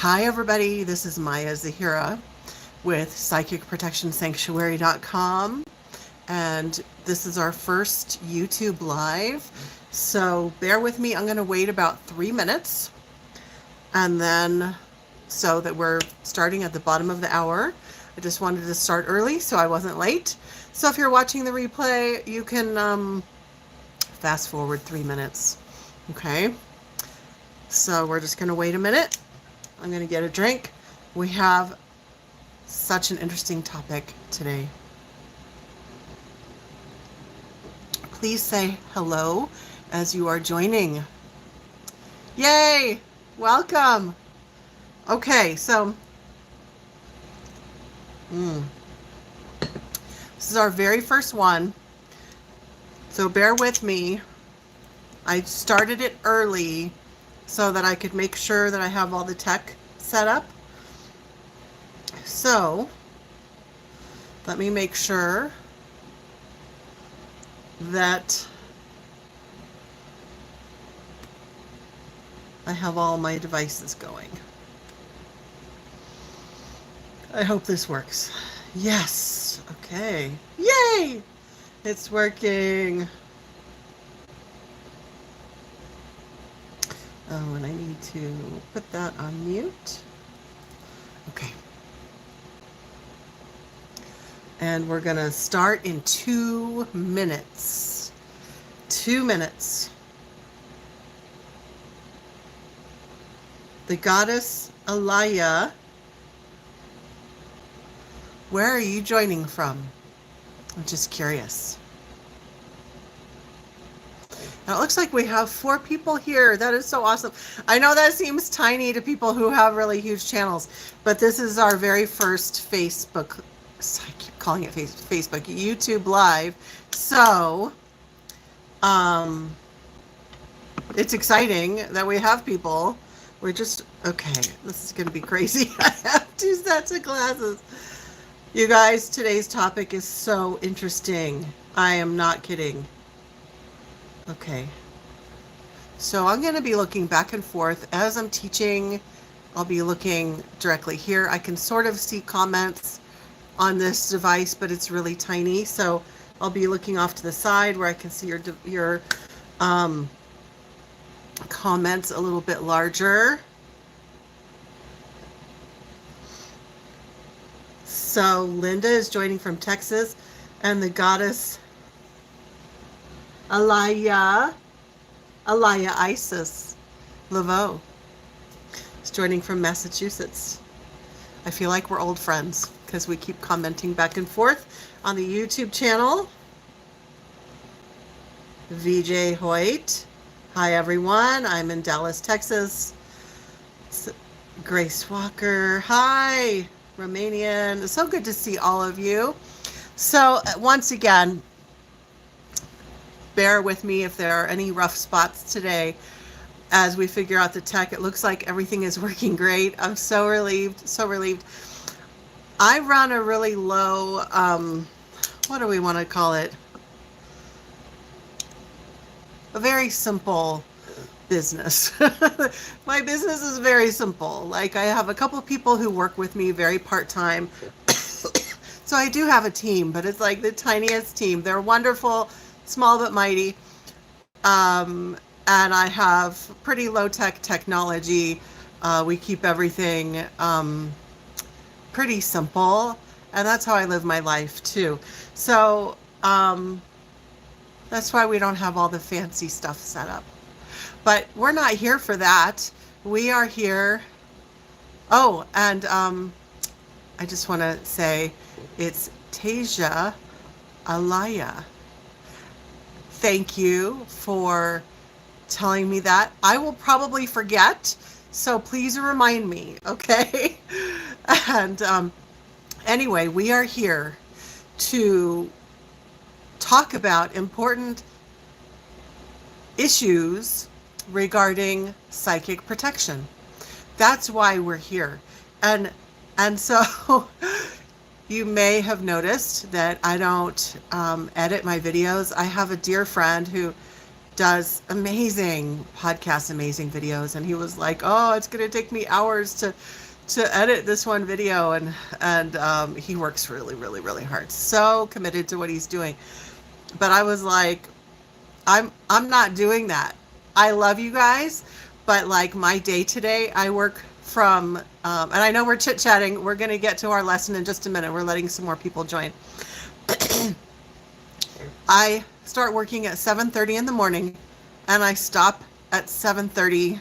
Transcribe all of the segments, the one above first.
Hi everybody, this is Maya Zahira with psychicprotectionsanctuary.com, and this is our first YouTube live, so bear with me. I'm going to wait about 3 minutes, and then so that we're starting at the bottom of the hour. I just wanted to start early so I wasn't late. So if you're watching the replay, you can fast forward 3 minutes. Okay, so we're just going to wait a minute. I'm going to get a drink. We have such an interesting topic today. Please say hello as you are joining. Yay! Welcome! Okay, so this is our very first one, so bear with me. I started it early so that I could make sure that I have all the tech set up. So let me make sure that I have all my devices going. I hope this works. Yes. Okay. Yay! It's working. Oh, and I need to put that on mute. Okay. And we're going to start in 2 minutes. 2 minutes. The goddess Alaya. Where are you joining from? I'm just curious. Now it looks like we have 4 people here. That is so awesome. I know that seems tiny to people who have really huge channels, but this is our very first Facebook, I keep calling it Facebook, YouTube Live. So, it's exciting that we have people. We're just, okay, this is going to be crazy. I have 2 sets of glasses. You guys, today's topic is so interesting. I am not kidding. Okay, so I'm going to be looking back and forth as I'm teaching. I'll be looking directly here. I can sort of see comments on this device, but it's really tiny. So I'll be looking off to the side where I can see your comments a little bit larger. So Linda is joining from Texas, and the goddess Alaya Isis Laveau is joining from Massachusetts. I feel like we're old friends because we keep commenting back and forth on the YouTube channel. VJ Hoyt. Hi everyone. I'm in Dallas, Texas. Grace Walker. Hi. Romanian. It's so good to see all of you. So once again, bear with me if there are any rough spots today as we figure out the tech. It looks like everything is working great. I'm so relieved, so relieved. I run a really low, what do we want to call it? A very simple business. My business is very simple. Like, I have a couple people who work with me very part-time. So I do have a team, but it's like the tiniest team. They're wonderful, small but mighty, and I have pretty low-tech technology. We keep everything pretty simple, and that's how I live my life too. So that's why we don't have all the fancy stuff set up. But we're not here for that. We are here. Oh, and I just want to say it's Tasia Alaya. Thank you for telling me that. I will probably forget, so please remind me, okay? And anyway, we are here to talk about important issues regarding psychic protection. That's why we're here. And so you may have noticed that I don't edit my videos. I have a dear friend who does amazing podcasts, amazing videos. And he was like, oh, it's going to take me hours to edit this one video. And he works really, really, really hard. So committed to what he's doing. But I was like, I'm not doing that. I love you guys, but like my day today, I work from, and I know we're chit-chatting. We're going to get to our lesson in just a minute. We're letting some more people join. I start working at 7:30 in the morning, and I stop at 7:30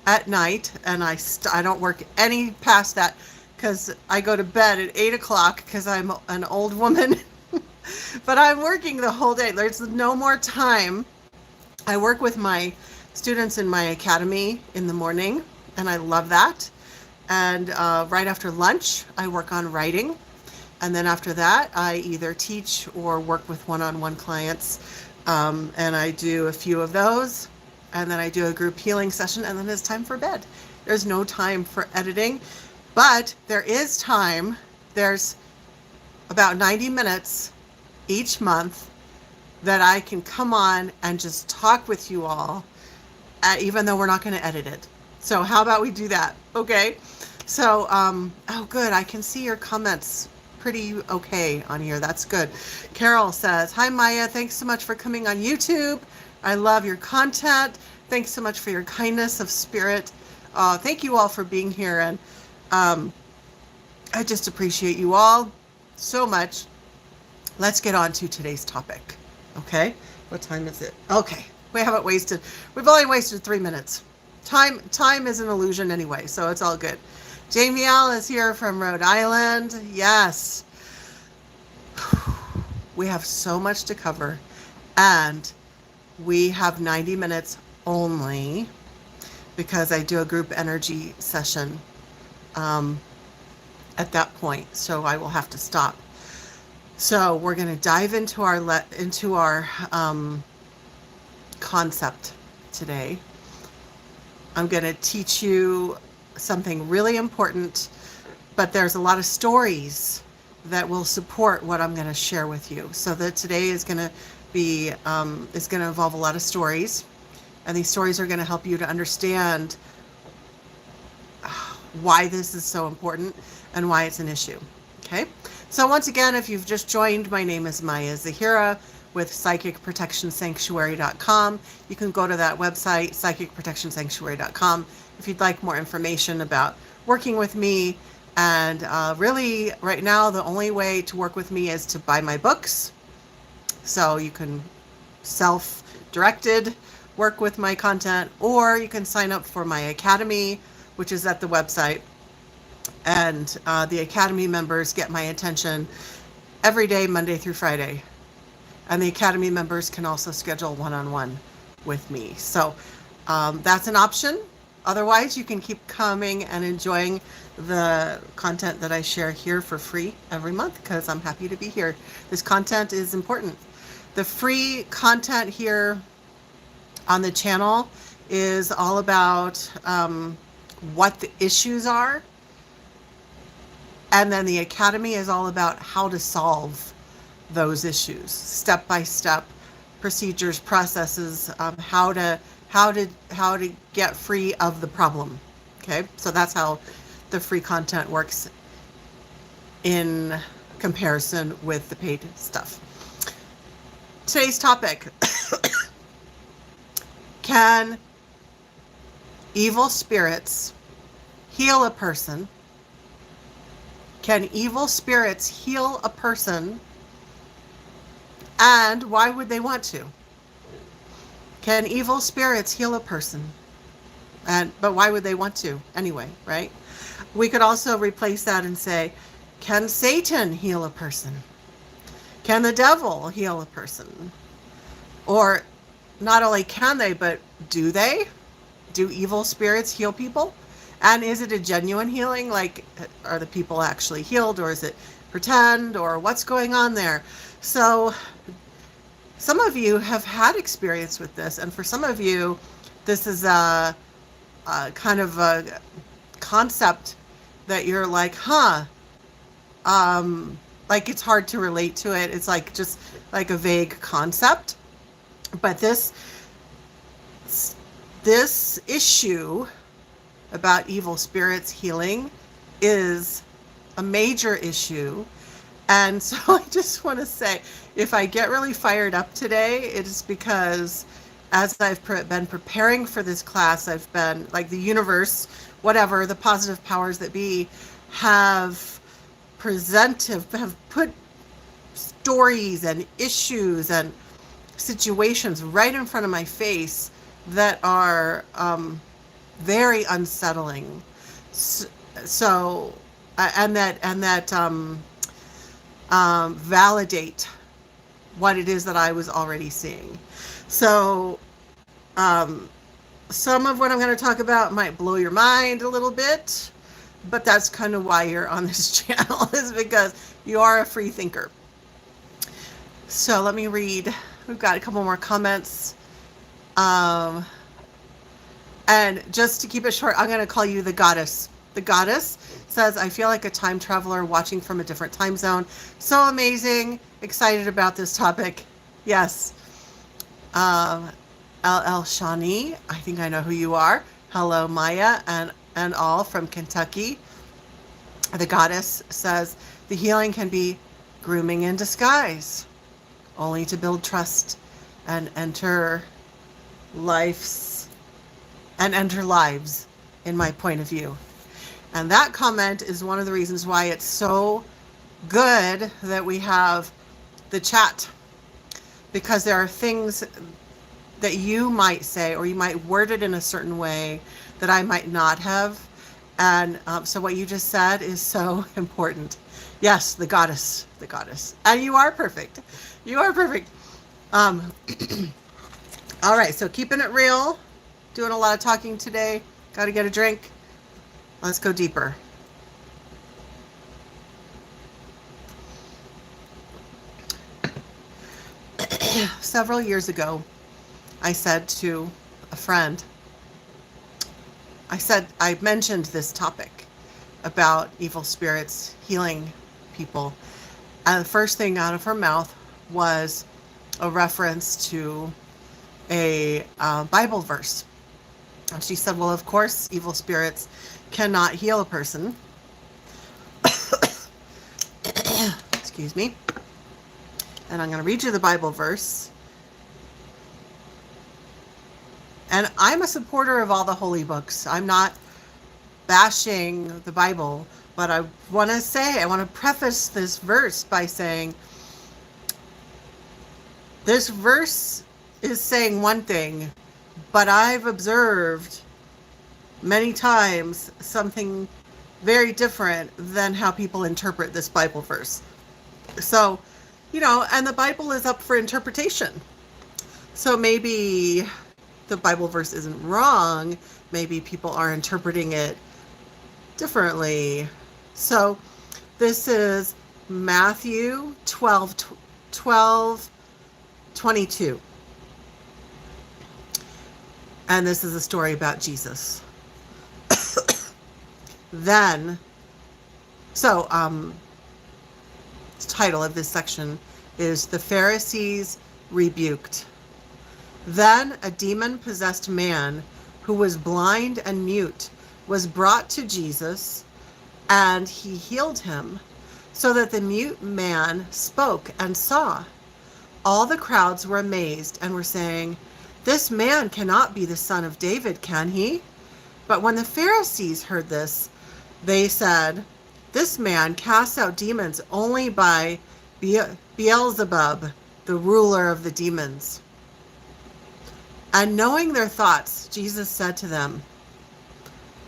at night, and I don't work any past that because I go to bed at 8 o'clock because I'm an old woman. But I'm working the whole day. There's no more time. I work with my students in my academy in the morning, and I love that. And right after lunch, I work on writing. And then after that, I either teach or work with one-on-one clients. And I do a few of those. And then I do a group healing session, and then it's time for bed. There's no time for editing, but there is time. There's about 90 minutes each month that I can come on and just talk with you all, even though we're not going to edit it. So how about we do that? Okay. So, oh, good. I can see your comments pretty okay on here. That's good. Carol says, hi, Maya. Thanks so much for coming on YouTube. I love your content. Thanks so much for your kindness of spirit. Thank you all for being here. And I just appreciate you all so much. Let's get on to today's topic. Okay. What time is it? Okay. We haven't wasted. We've only wasted 3 minutes. Time is an illusion anyway, so it's all good. Jamie L is here from Rhode Island. Yes. We have so much to cover, and we have 90 minutes only because I do a group energy session at that point, so I will have to stop. So we're going to dive into our concept today. I'm going to teach you something really important, but there's a lot of stories that will support what I'm going to share with you. So that today is going to be is going to involve a lot of stories, and these stories are going to help you to understand why this is so important and why it's an issue. Okay. So once again, if you've just joined, my name is Maya Zahira with psychicprotectionsanctuary.com. You can go to that website, psychicprotectionsanctuary.com, if you'd like more information about working with me. And really, right now, the only way to work with me is to buy my books. So you can self-directed work with my content, or you can sign up for my academy, which is at the website. And the academy members get my attention every day, Monday through Friday. And the academy members can also schedule one-on-one with me. So that's an option. Otherwise, you can keep coming and enjoying the content that I share here for free every month, because I'm happy to be here. This content is important. The free content here on the channel is all about what the issues are. And then the academy is all about how to solve those issues, step-by-step procedures, processes, how to get free of the problem. Okay, so that's how the free content works in comparison with the paid stuff. Today's topic: can evil spirits heal a person? Can evil spirits heal a person? And why would they want to? Can evil spirits heal a person? But why would they want to anyway, right? We could also replace that and say, can Satan heal a person? Can the devil heal a person? Or not only can they, but do they? Do evil spirits heal people? And is it a genuine healing? Like, are the people actually healed, or is it pretend, or what's going on there? So some of you have had experience with this, and for some of you, this is a kind of a concept that you're like, like it's hard to relate to it. It's like just like a vague concept. But this this issue about evil spirits healing is a major issue. And so I just want to say, if I get really fired up today, it is because as I've been preparing for this class, I've been like the universe, whatever, the positive powers that be have put stories and issues and situations right in front of my face that are very unsettling. So and that validate what it is that I was already seeing. So some of what I'm going to talk about might blow your mind a little bit, but that's kind of why you're on this channel, is because you are a free thinker. So let me read. We've got a couple more comments. And just to keep it short, I'm going to call you the goddess. The goddess says, I feel like a time traveler watching from a different time zone. So amazing. Excited about this topic. Yes. LL Shani, I think I know who you are. Hello, Maya, and all from Kentucky. The goddess says, the healing can be grooming in disguise, only to build trust and enter lives, in my point of view. And that comment is one of the reasons why it's so good that we have the chat, because there are things that you might say, or you might word it in a certain way that I might not have. And so what you just said is so important. Yes, the goddess. And you are perfect. You are perfect. All right, so keeping it real, doing a lot of talking today. Got to get a drink. Let's go deeper. Several years ago, I said to a friend, I mentioned this topic about evil spirits healing people. And the first thing out of her mouth was a reference to a Bible verse. And she said, well, of course, evil spirits cannot heal a person. Excuse me. And I'm going to read you the Bible verse. And I'm a supporter of all the holy books. I'm not bashing the Bible, but I want to preface this verse by saying, this verse is saying one thing, but I've observed many times something very different than how people interpret this Bible verse. So, and the Bible is up for interpretation. So maybe the Bible verse isn't wrong. Maybe people are interpreting it differently. So this is Matthew 12:22. And this is a story about Jesus. The title of this section is The Pharisees Rebuked. Then a demon-possessed man who was blind and mute was brought to Jesus, and he healed him, so that the mute man spoke and saw. All the crowds were amazed and were saying, this man cannot be the son of David, can he? But when the Pharisees heard this, they said, this man casts out demons only by Beelzebub, the ruler of the demons. And knowing their thoughts, Jesus said to them,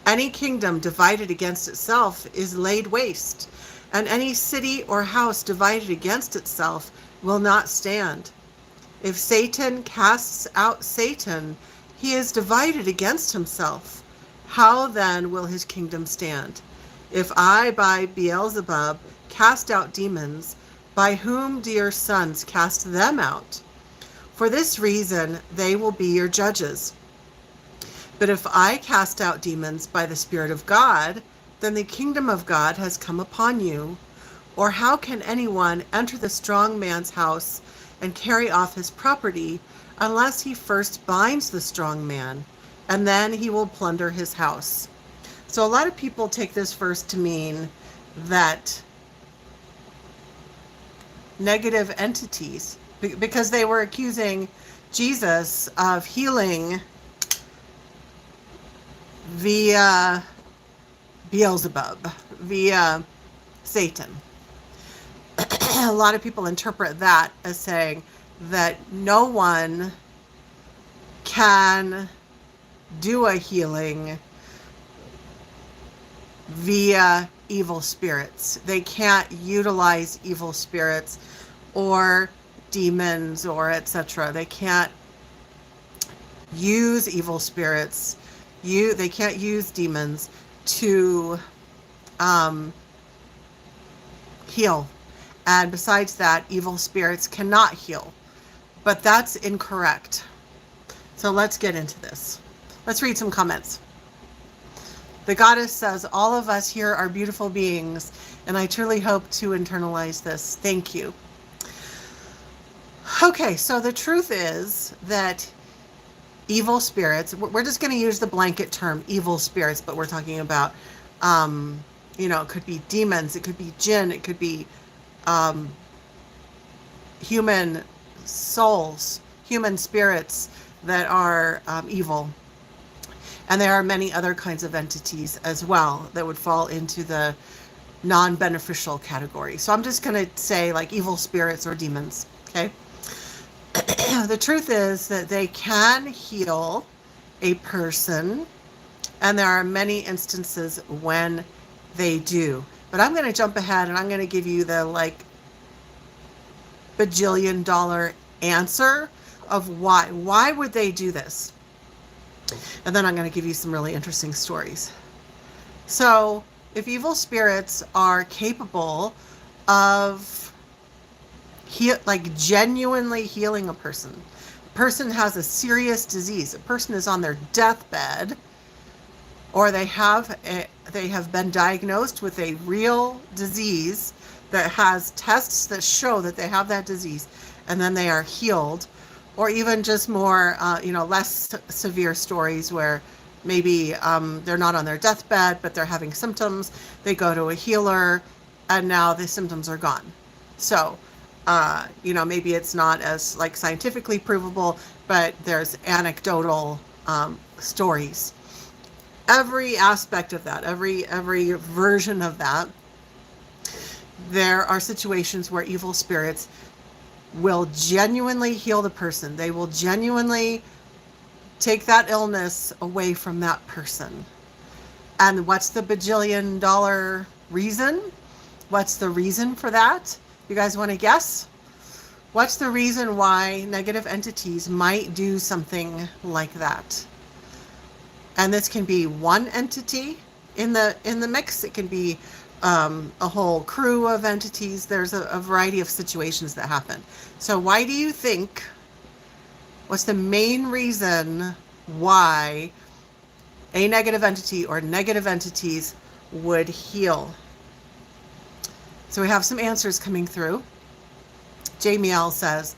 any kingdom divided against itself is laid waste, and any city or house divided against itself will not stand. If Satan casts out Satan, he is divided against himself. How then will his kingdom stand? If I by Beelzebub cast out demons, by whom do your sons cast them out? For this reason they will be your judges. But if I cast out demons by the Spirit of God, then the kingdom of God has come upon you. Or how can anyone enter the strong man's house and carry off his property unless he first binds the strong man, and then he will plunder his house. So a lot of people take this verse to mean that negative entities, because they were accusing Jesus of healing via Beelzebub, via Satan. A lot of people interpret that as saying that no one can do a healing via evil spirits. They can't utilize evil spirits or demons or etc. They can't use evil spirits. They can't use demons to heal. And besides that, evil spirits cannot heal. But that's incorrect. So let's get into this. Let's read some comments. The goddess says, all of us here are beautiful beings, and I truly hope to internalize this. Thank you. Okay, so the truth is that evil spirits, we're just going to use the blanket term evil spirits, but we're talking about, it could be demons, it could be jinn, it could be human souls, human spirits that are evil. And there are many other kinds of entities as well that would fall into the non-beneficial category. So I'm just going to say like evil spirits or demons, okay? The truth is that they can heal a person, and there are many instances when they do. But I'm going to jump ahead and I'm going to give you the like bajillion-dollar answer of why. Why would they do this? And then I'm going to give you some really interesting stories. So if evil spirits are capable of genuinely healing a person has a serious disease, a person is on their deathbed, or they have been diagnosed with a real disease that has tests that show that they have that disease, and then they are healed. Or even just more, less severe stories where maybe they're not on their deathbed, but they're having symptoms. They go to a healer, and now the symptoms are gone. So, maybe it's not as like scientifically provable, but there's anecdotal stories. Every aspect of that, every version of that, there are situations where evil spirits will genuinely heal the person. They will genuinely take that illness away from that person. And what's the bajillion-dollar reason? What's the reason for that? You guys want to guess? What's the reason why negative entities might do something like that? And this can be one entity in the mix. It can be a whole crew of entities. There's a variety of situations that happen. So why do you think, what's the main reason why a negative entity or negative entities would heal? So we have some answers coming through. Jamie L says,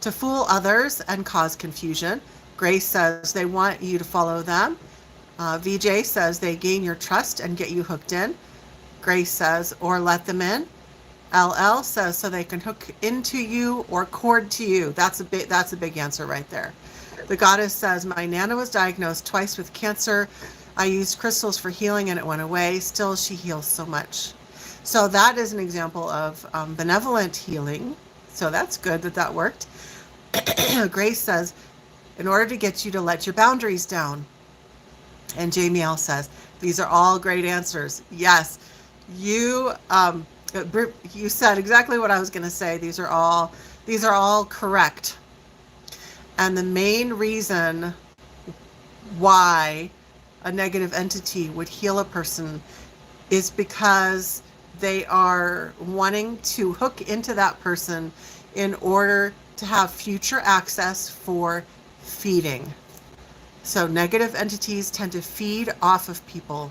to fool others and cause confusion. Grace says they want you to follow them. VJ says they gain your trust and get you hooked in. Grace says, or let them in. LL says so they can hook into you or cord to you. That's a big answer right there. The goddess says, my Nana was diagnosed twice with cancer. I used crystals for healing and it went away. Still, she heals so much. So that is an example of benevolent healing. So that's good that worked. Grace says, in order to get you to let your boundaries down. And Jamie L says, these are all great answers. Yes, you said exactly what I was going to say. These are all correct. And the main reason why a negative entity would heal a person is because they are wanting to hook into that person in order to have future access for feeding. So negative entities tend to feed off of people.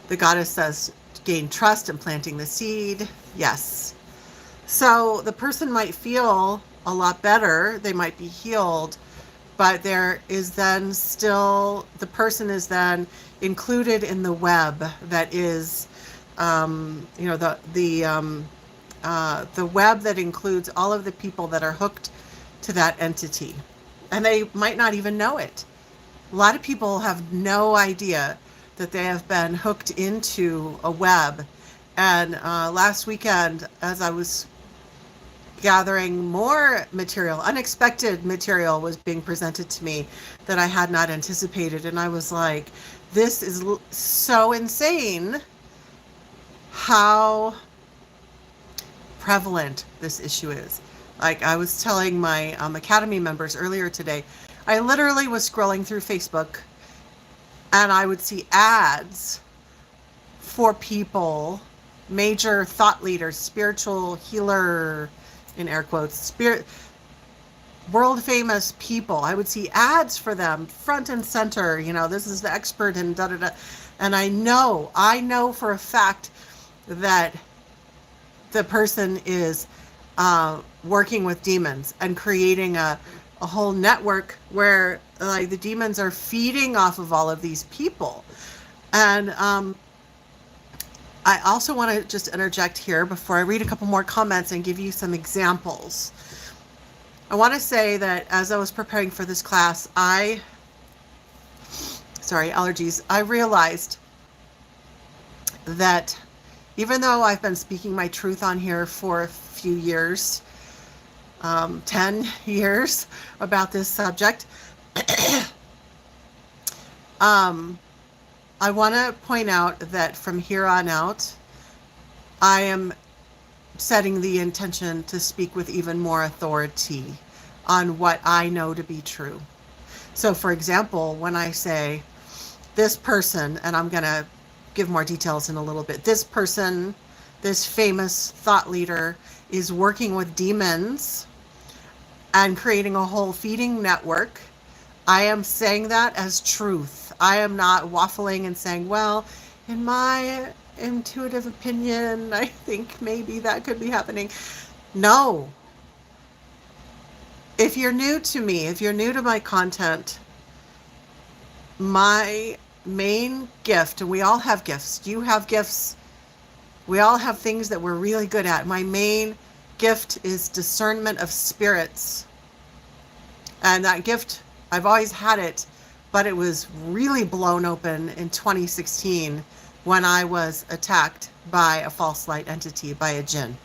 The goddess says, gain trust and planting the seed. Yes. So the person might feel a lot better. They might be healed, but there is then still, the person is then included in the web that is, you know, the web that includes all of the people that are hooked to that entity. And they might not even know it. A lot of people have no idea that they have been hooked into a web. And last weekend, as I was gathering more material, unexpected material was being presented to me that I had not anticipated. And I was like, this is so insane how prevalent this issue is. Like I was telling my Academy members earlier today, I literally was scrolling through Facebook and I would see ads for people, major thought leaders, spiritual healer, in air quotes, spirit, world famous people. I would see ads for them front and center, you know, this is the expert and da da da. And I know for a fact that the person is working with demons and creating a whole network where like the demons are feeding off of all of these people. And I also want to just interject here before I read a couple more comments and give you some examples. I want to say that as I was preparing for this class, allergies, I realized that even though I've been speaking my truth on here for a few years, 10 years about this subject, I want to point out that from here on out, I am setting the intention to speak with even more authority on what I know to be true. So for example, when I say this person, and I'm going to give more details in a little bit, this person, this famous thought leader is working with demons and creating a whole feeding network, I am saying that as truth. I am not waffling and saying, well, in my intuitive opinion, I think maybe that could be happening. No. If you're new to me, if you're new to my content, my main gift, and we all have gifts. You have gifts. We all have things that we're really good at. My main gift is discernment of spirits. And that gift, I've always had it, but it was really blown open in 2016 when I was attacked by a false light entity, by a jinn.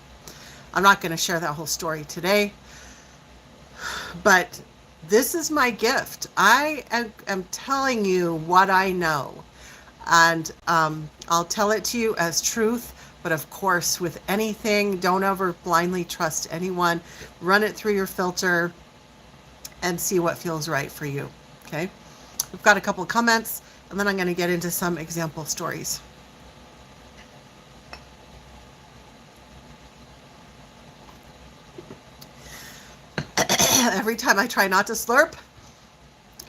I'm not going to share that whole story today, but this is my gift. I am telling you what I know, and I'll tell it to you as truth. But of course, with anything, don't ever blindly trust anyone. Run it through your filter and see what feels right for you. Okay, we've got a couple of comments, and then I'm going to get into some example stories. Every time I try not to slurp,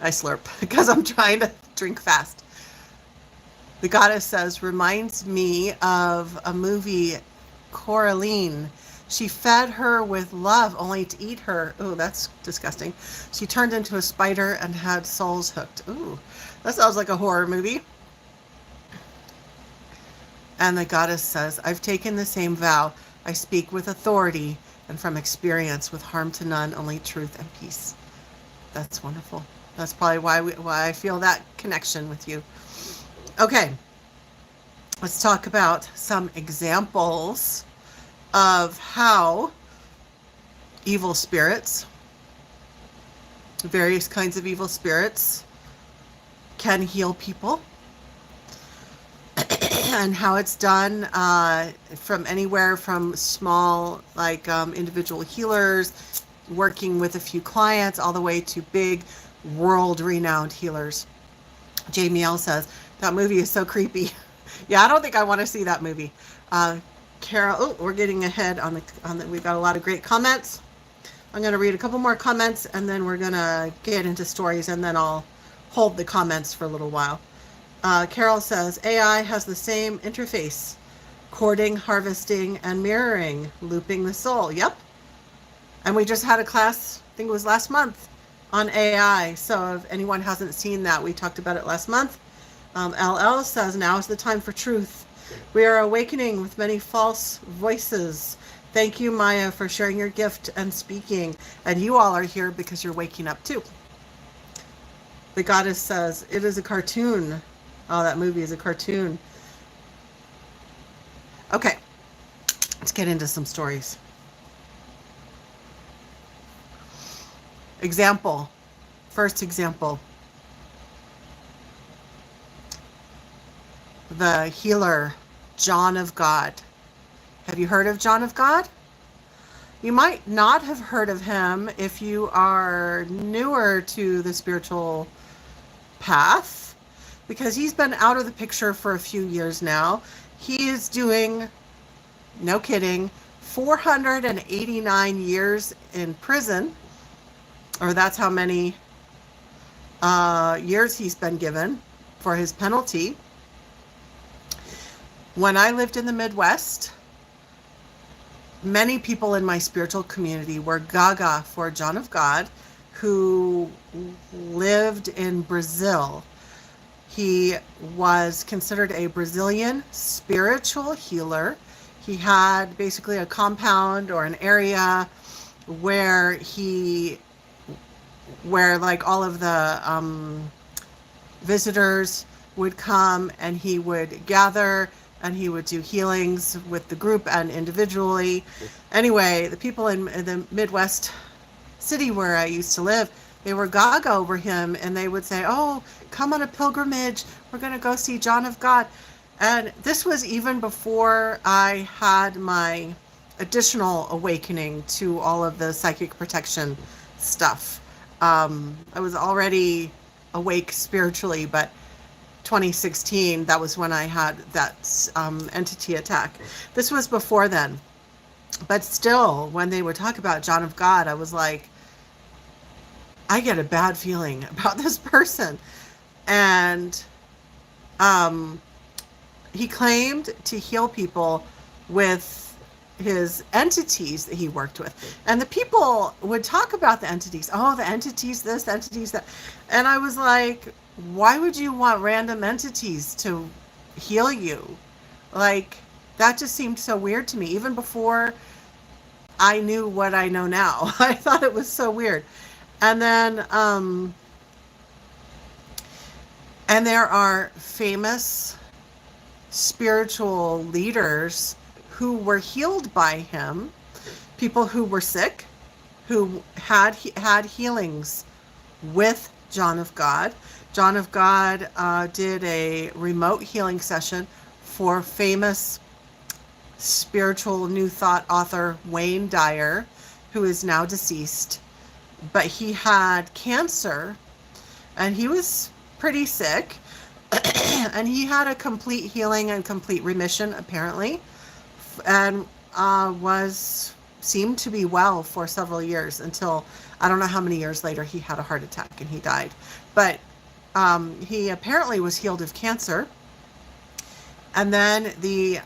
I slurp because I'm trying to drink fast. The goddess says, reminds me of a movie, Coraline. She fed her with love only to eat her. Oh, that's disgusting. She turned into a spider and had souls hooked. Ooh, that sounds like a horror movie. And the goddess says, I've taken the same vow. I speak with authority and from experience, with harm to none, only truth and peace. That's wonderful. That's probably why I feel that connection with you. Okay, let's talk about some examples of how evil spirits, various kinds of evil spirits, can heal people, and how it's done from anywhere from small, like individual healers working with a few clients, all the way to big, world-renowned healers. Jamie L says, that movie is so creepy. Yeah, I don't think I want to see that movie. Carol, oh, we're getting ahead on the. We've got a lot of great comments. I'm going to read a couple more comments, and then we're going to get into stories, and then I'll hold the comments for a little while. Carol says, AI has the same interface, courting, harvesting, and mirroring, looping the soul. Yep. And we just had a class, I think it was last month, on AI. So if anyone hasn't seen that, we talked about it last month. LL says, now is the time for truth. We are awakening with many false voices. Thank you, Maya, for sharing your gift and speaking. And you all are here because you're waking up too. The goddess says, it is a cartoon. Oh, that movie is a cartoon. Okay, let's get into some stories. Example. First example. The healer, John of God. Have you heard of John of God? You might not have heard of him if you are newer to the spiritual path, because he's been out of the picture for a few years now. He is doing, no kidding, 489 years in prison, or that's how many years he's been given for his penalty. When I lived in the Midwest, many people in my spiritual community were gaga for John of God, who lived in Brazil. He was considered a Brazilian spiritual healer. He had basically a compound or an area where like all of the visitors would come, and he would gather and he would do healings with the group and individually. Anyway, the people in the Midwest city where I used to live, they were gaga over him, and they would say, oh, come on a pilgrimage. We're going to go see John of God. And this was even before I had my additional awakening to all of the psychic protection stuff. I was already awake spiritually, but 2016, that was when I had that entity attack. This was before then. But still, when they would talk about John of God, I was like, I get a bad feeling about this person. And he claimed to heal people with his entities that he worked with. And the people would talk about the entities. Oh, the entities this, the entities that. And I was like, why would you want random entities to heal you? Like, that just seemed so weird to me, even before I knew what I know now. I thought it was so weird. And then, and there are famous spiritual leaders who were healed by him, people who were sick, who had healings with John of God. John of God did a remote healing session for famous spiritual New Thought author Wayne Dyer, who is now deceased. But he had cancer, and he was pretty sick, and he had a complete healing and complete remission, apparently, and seemed to be well for several years, until I don't know how many years later he had a heart attack and he died. But he apparently was healed of cancer. And then the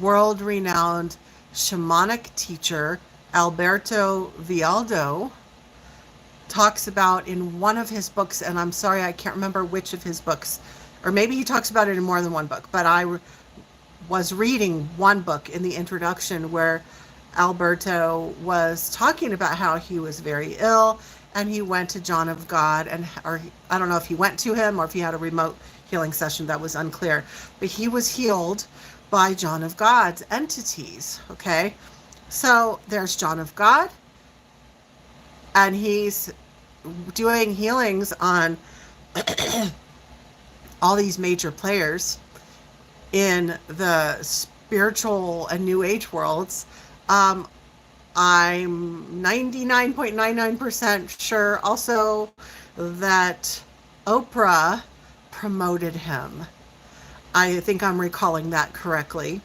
world-renowned shamanic teacher Alberto Villoldo talks about in one of his books, and I'm sorry, I can't remember which of his books, or maybe he talks about it in more than one book, but I was reading one book in the introduction where Alberto was talking about how he was very ill, and he went to John of God, or I don't know if he went to him or if he had a remote healing session, that was unclear, but he was healed by John of God's entities. Okay, so there's John of God, and he's doing healings on all these major players in the spiritual and new age worlds. I'm 99.99% sure also that Oprah promoted him. I think I'm recalling that correctly.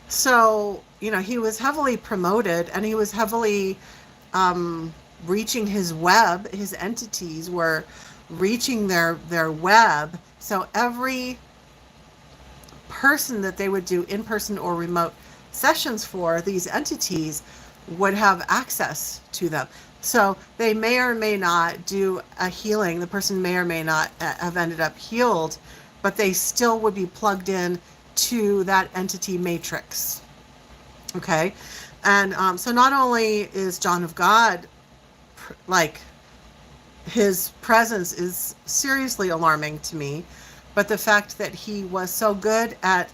So, he was heavily promoted, and he was heavily reaching his web. His entities were reaching their web. So every person that they would do in-person or remote sessions for, these entities would have access to them. So they may or may not do a healing. The person may or may not have ended up healed, but they still would be plugged in to that entity matrix. Okay. And so not only is John of God, like, his presence is seriously alarming to me, but the fact that he was so good at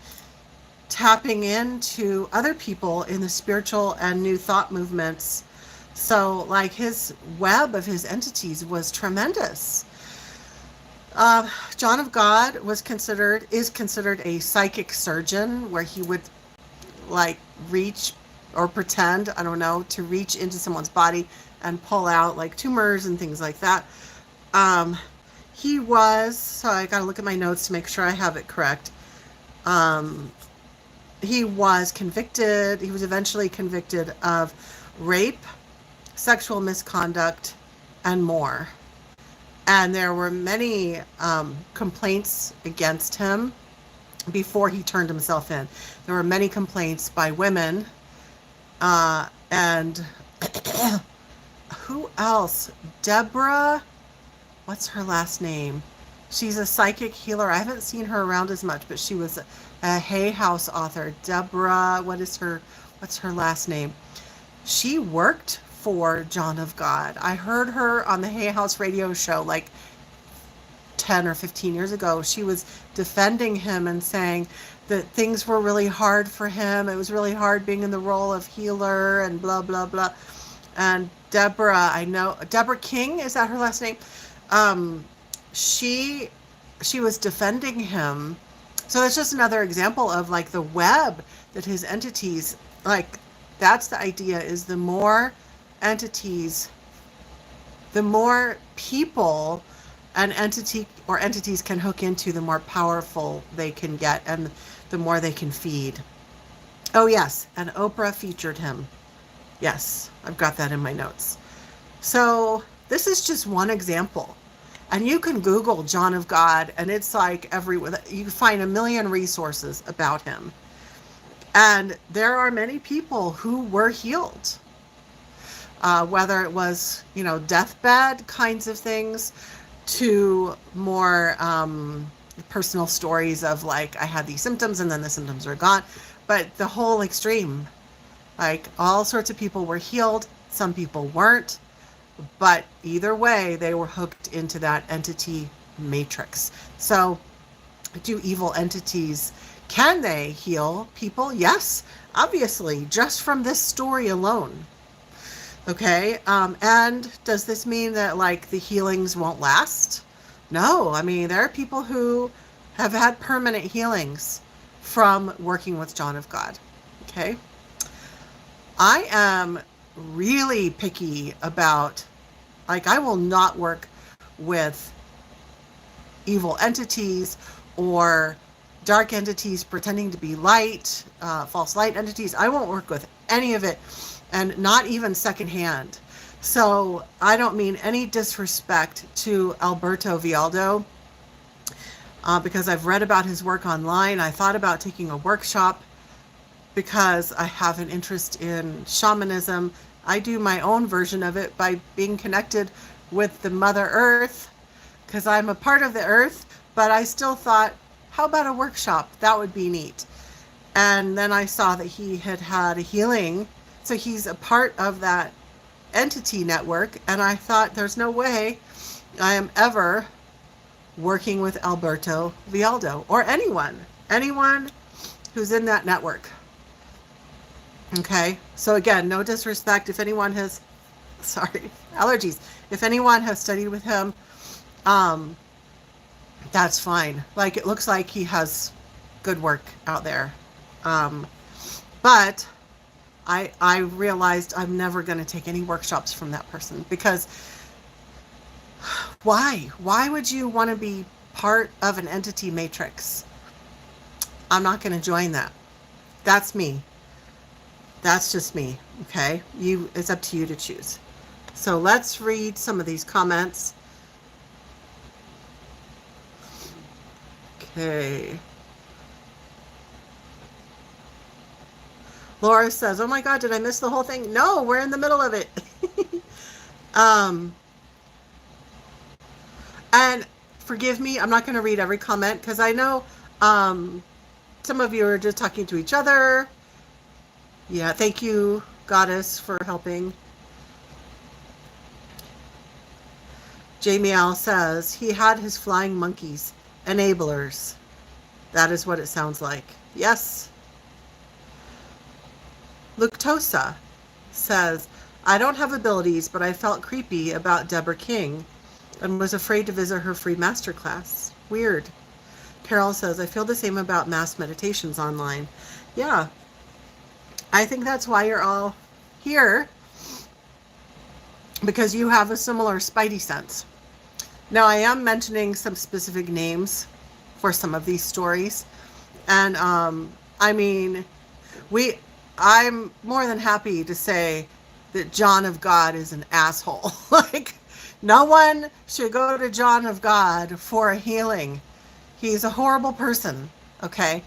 tapping into other people in the spiritual and new thought movements. So, like, his web of his entities was tremendous. John of God is considered a psychic surgeon, where he would, like, reach or pretend, I don't know, to reach into someone's body and pull out like tumors and things like that. So I got to look at my notes to make sure I have it correct. He was eventually convicted of rape, sexual misconduct, and more. And there were many complaints against him before he turned himself in. There were many complaints by women. And who else? Deborah, what's her last name? She's a psychic healer. I haven't seen her around as much, but she was a Hay House author. Deborah, what's her last name? She worked for John of God. I heard her on the Hay House radio show like 10 or 15 years ago. She was defending him and saying that things were really hard for him. It was really hard being in the role of healer and blah, blah, blah. And Deborah, Deborah King, is that her last name? She was defending him. So that's just another example of, like, the web that his entities, like, that's the idea, is the more entities, the more people an entity or entities can hook into, the more powerful they can get and the more they can feed. Oh yes, and Oprah featured him. Yes, I've got that in my notes. So this is just one example. And you can Google John of God, and it's like everywhere. You can find a million resources about him. And there are many people who were healed. Whether it was, deathbed kinds of things, to more personal stories of, like, I had these symptoms and then the symptoms are gone. But the whole extreme, like, all sorts of people were healed. Some people weren't. But either way, they were hooked into that entity matrix. So do evil entities, can they heal people? Yes, obviously, just from this story alone. Okay, and does this mean that, like, the healings won't last? No, I mean, there are people who have had permanent healings from working with John of God. Okay, I am really picky about, like, I will not work with evil entities or dark entities pretending to be light, false light entities. I won't work with any of it, and not even secondhand. So I don't mean any disrespect to Alberto Villoldo, because I've read about his work online. I thought about taking a workshop because I have an interest in shamanism. I do my own version of it by being connected with the Mother Earth, because I'm a part of the Earth, but I still thought, how about a workshop? That would be neat. And then I saw that he had had a healing. So he's a part of that entity network. And I thought, there's no way I am ever working with Alberto Villoldo or anyone who's in that network. Okay. So again, no disrespect. If anyone has, allergies. If anyone has studied with him, that's fine. Like, it looks like he has good work out there. But I realized I'm never going to take any workshops from that person, because why? Why would you want to be part of an entity matrix? I'm not going to join that. That's me. That's just me. Okay. It's up to you to choose. So let's read some of these comments. Okay. Laura says, oh my God, did I miss the whole thing? No, we're in the middle of it. um, and forgive me, I'm not going to read every comment because I know some of you are just talking to each other. Yeah, thank you, Goddess, for helping. Jamie L says, he had his flying monkeys, enablers. That is what it sounds like. Yes. Luctosa says, I don't have abilities, but I felt creepy about Deborah King and was afraid to visit her free masterclass. Weird. Carol says, I feel the same about mass meditations online. Yeah. I think that's why you're all here, because you have a similar spidey sense. Now, I am mentioning some specific names for some of these stories. And, I mean, I'm more than happy to say that John of God is an asshole. Like, no one should go to John of God for a healing. He's a horrible person, okay?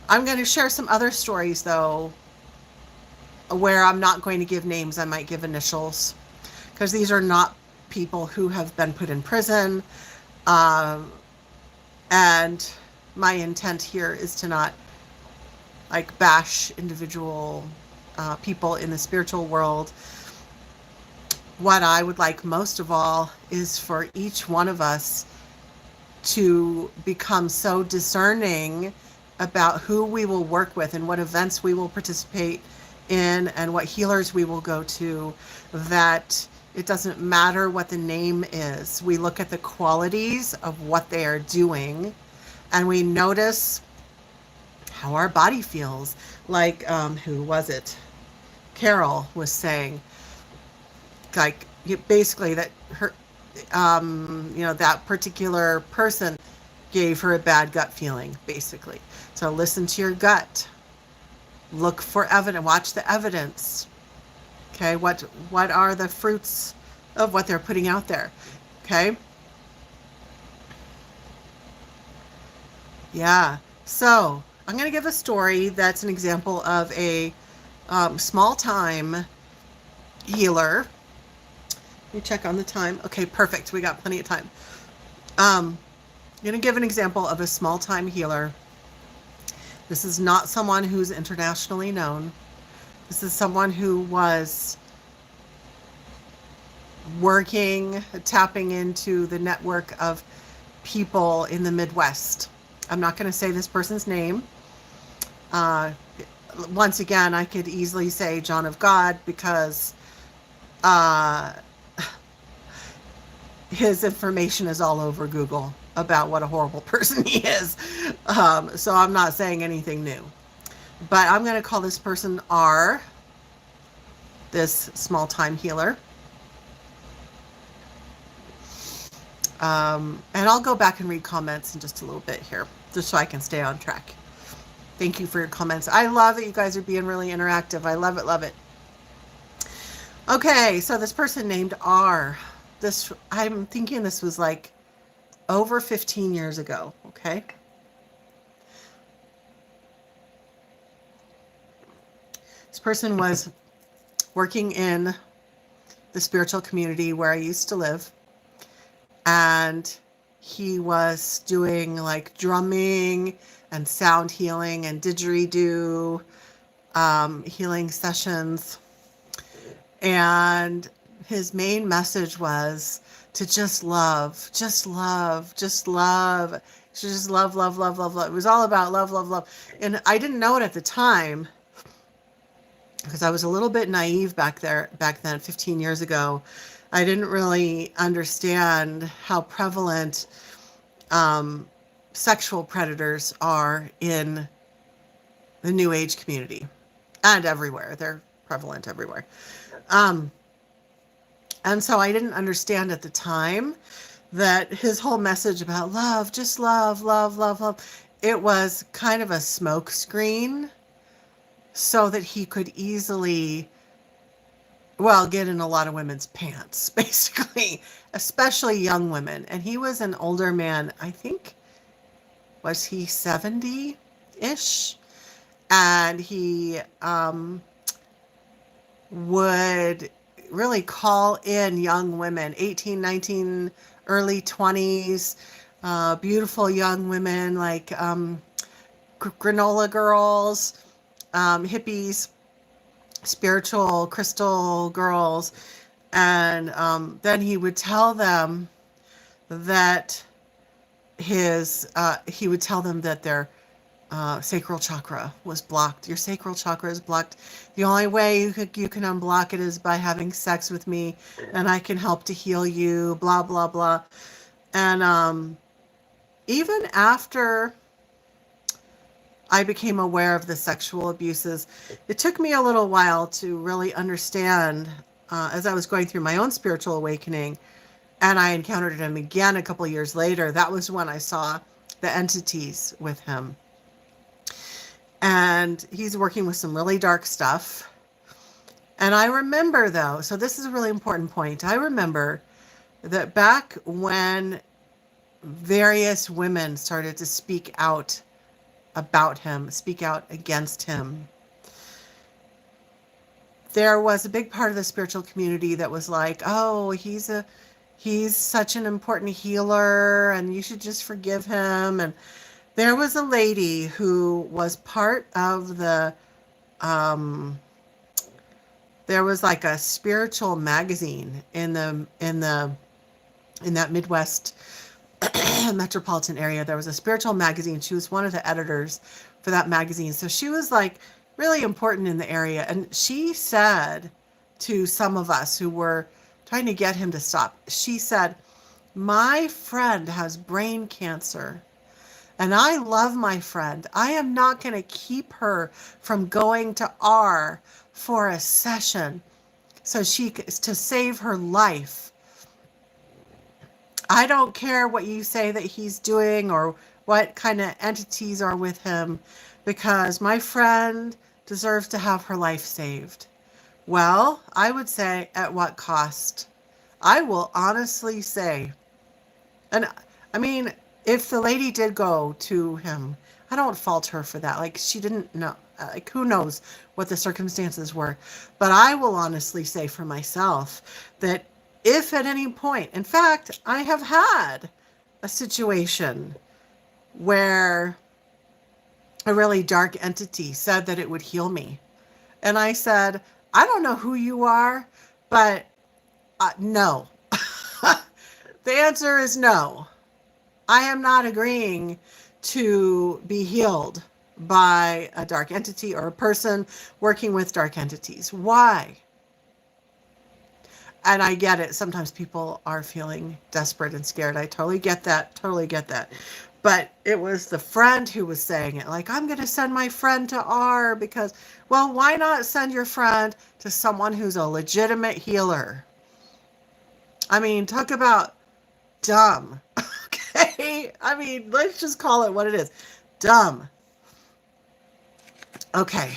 I'm going to share some other stories, though, where I'm not going to give names. I might give initials, because these are not people who have been put in prison. And my intent here is to not like bash individual people in the spiritual world. What I would like most of all is for each one of us to become so discerning about who we will work with and what events we will participate in and what healers we will go to, that it doesn't matter what the name is. We look at the qualities of what they are doing and we notice how our body feels. Like, who was it? Carol was saying, like, basically that her, that particular person gave her a bad gut feeling, basically. So listen to your gut. Look for evidence. Watch the evidence. Okay, what are the fruits of what they're putting out there? Okay. Yeah. So I'm going to give a story that's an example of a small-time healer. Let me check on the time. Okay, perfect. We got plenty of time. I'm going to give an example of a small-time healer. This is not someone who's internationally known. This is someone who was working, tapping into the network of people in the Midwest. I'm not going to say this person's name. Once again, I could easily say John of God because his information is all over Google about what a horrible person he is. So I'm not saying anything new. But I'm going to call this person R, this small-time healer. And I'll go back and read comments in just a little bit here, just so I can stay on track. Thank you for your comments. I love that you guys are being really interactive. I love it, love it. Okay, so this person named R. I'm thinking this was like over 15 years ago, okay? This person was working in the spiritual community where I used to live. And he was doing like drumming and sound healing and didgeridoo healing sessions. And his main message was to just love, just love, just love. Just love, love, love, love, love. It was all about love, love, love. And I didn't know it at the time because I was a little bit naive back then, 15 years ago. I didn't really understand how prevalent sexual predators are in the New Age community and everywhere. They're prevalent everywhere. And so I didn't understand at the time that his whole message about love, just love, love, love, love, it was kind of a smoke screen so that he could easily, get in a lot of women's pants, basically, especially young women. And he was an older man. I think, was he 70-ish? And he would really call in young women, 18, 19, early 20s, beautiful young women like granola girls, hippies, spiritual crystal girls. And then he would tell them that he would tell them that their sacral chakra was blocked. Your sacral chakra is blocked. The only way you can unblock it is by having sex with me, and I can help to heal you, blah, blah, blah. And even after I became aware of the sexual abuses, it took me a little while to really understand, as I was going through my own spiritual awakening, and I encountered him again a couple years later. That was when I saw the entities with him. And he's working with some really dark stuff. And I remember, though, so this is a really important point. I remember that back when various women started to speak out about him, speak out against him, there was a big part of the spiritual community that was like, oh, he's such an important healer and you should just forgive him. And there was a lady who was part of the, there was like a spiritual magazine in that Midwest metropolitan area. There was a spiritual magazine. She was one of the editors for that magazine. So she was like really important in the area. And she said to some of us who were trying to get him to stop, she said, my friend has brain cancer. And I love my friend. I am not going to keep her from going to R for a session to save her life. I don't care what you say that he's doing or what kind of entities are with him, because my friend deserves to have her life saved. Well, I would say, at what cost? I will honestly say, and I mean, if the lady did go to him, I don't fault her for that. Like, she didn't know, like, who knows what the circumstances were. But I will honestly say for myself that if at any point, in fact, I have had a situation where a really dark entity said that it would heal me. And I said, I don't know who you are, but no. The answer is no. I am not agreeing to be healed by a dark entity or a person working with dark entities. Why? And I get it. Sometimes people are feeling desperate and scared. I totally get that. Totally get that. But it was the friend who was saying it. Like, I'm going to send my friend to R because, well, why not send your friend to someone who's a legitimate healer? I mean, talk about dumb. Okay? I mean, let's just call it what it is. Dumb. Okay.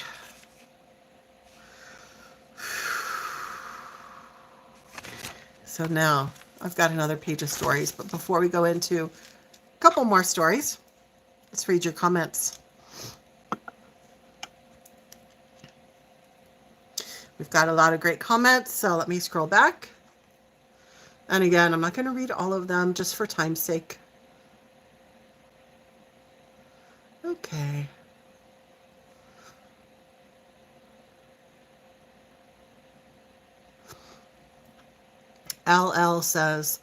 So now I've got another page of stories, but before we go into a couple more stories, let's read your comments. We've got a lot of great comments, so let me scroll back. And again, I'm not going to read all of them just for time's sake. Okay. LL says,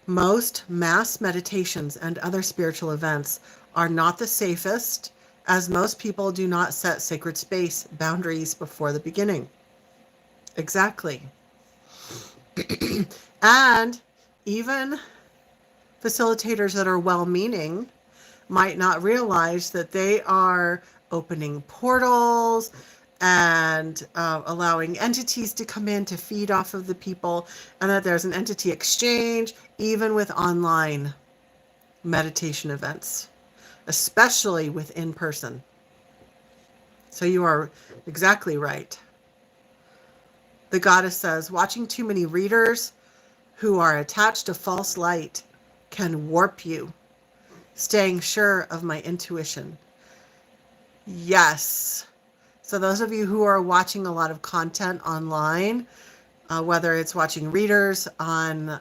most mass meditations and other spiritual events are not the safest, as most people do not set sacred space boundaries before the beginning. Exactly. And even facilitators that are well-meaning might not realize that they are opening portals and allowing entities to come in to feed off of the people, and that there's an entity exchange even with online meditation events, especially with in-person. So you are exactly right. The goddess says, watching too many readers who are attached to false light can warp you. Staying sure of my intuition. Yes. So those of you who are watching a lot of content online, whether it's watching readers on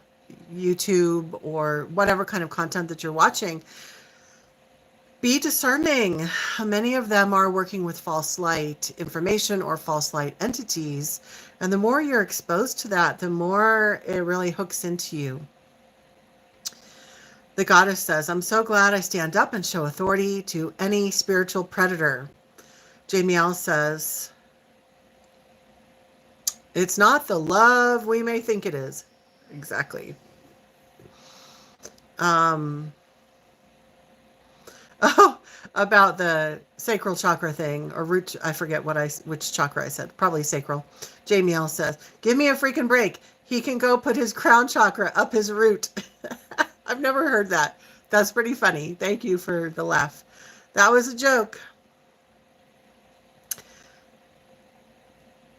YouTube or whatever kind of content that you're watching, be discerning. Many of them are working with false light information or false light entities. And the more you're exposed to that, the more it really hooks into you. The goddess says, I'm so glad I stand up and show authority to any spiritual predator. Jamiel says, it's not the love we may think it is. Exactly. Oh, about the sacral chakra thing, or root, I forget which chakra I said, probably sacral. Jamiel says, give me a freaking break. He can go put his crown chakra up his root. I've never heard that. That's pretty funny. Thank you for the laugh. That was a joke.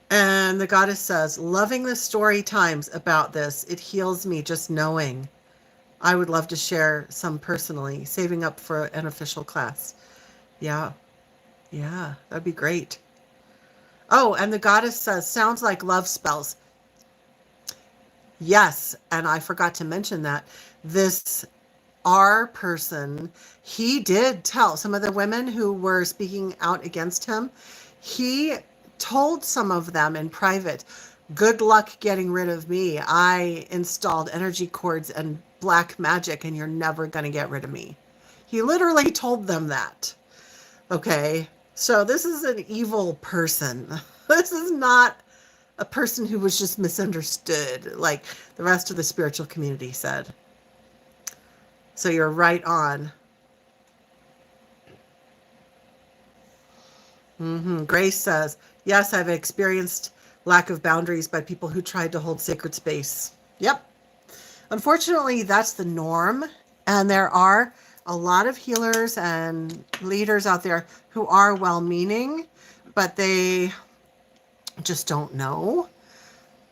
And the goddess says, loving the story times about this. It heals me just knowing. I would love to share some personally, saving up for an official class. Yeah. Yeah, that'd be great. Oh, and the goddess says, sounds like love spells. Yes, and I forgot to mention that this R person, he did tell some of the women who were speaking out against him, he told some of them in private, good luck getting rid of me. I installed energy cords and black magic and you're never going to get rid of me. He literally told them that. Okay, so this is an evil person. This is not a person who was just misunderstood like the rest of the spiritual community said. So you're right on. Grace says, yes, I've experienced lack of boundaries by people who tried to hold sacred space. Yep. Unfortunately, that's the norm. And there are a lot of healers and leaders out there who are well-meaning, but they just don't know.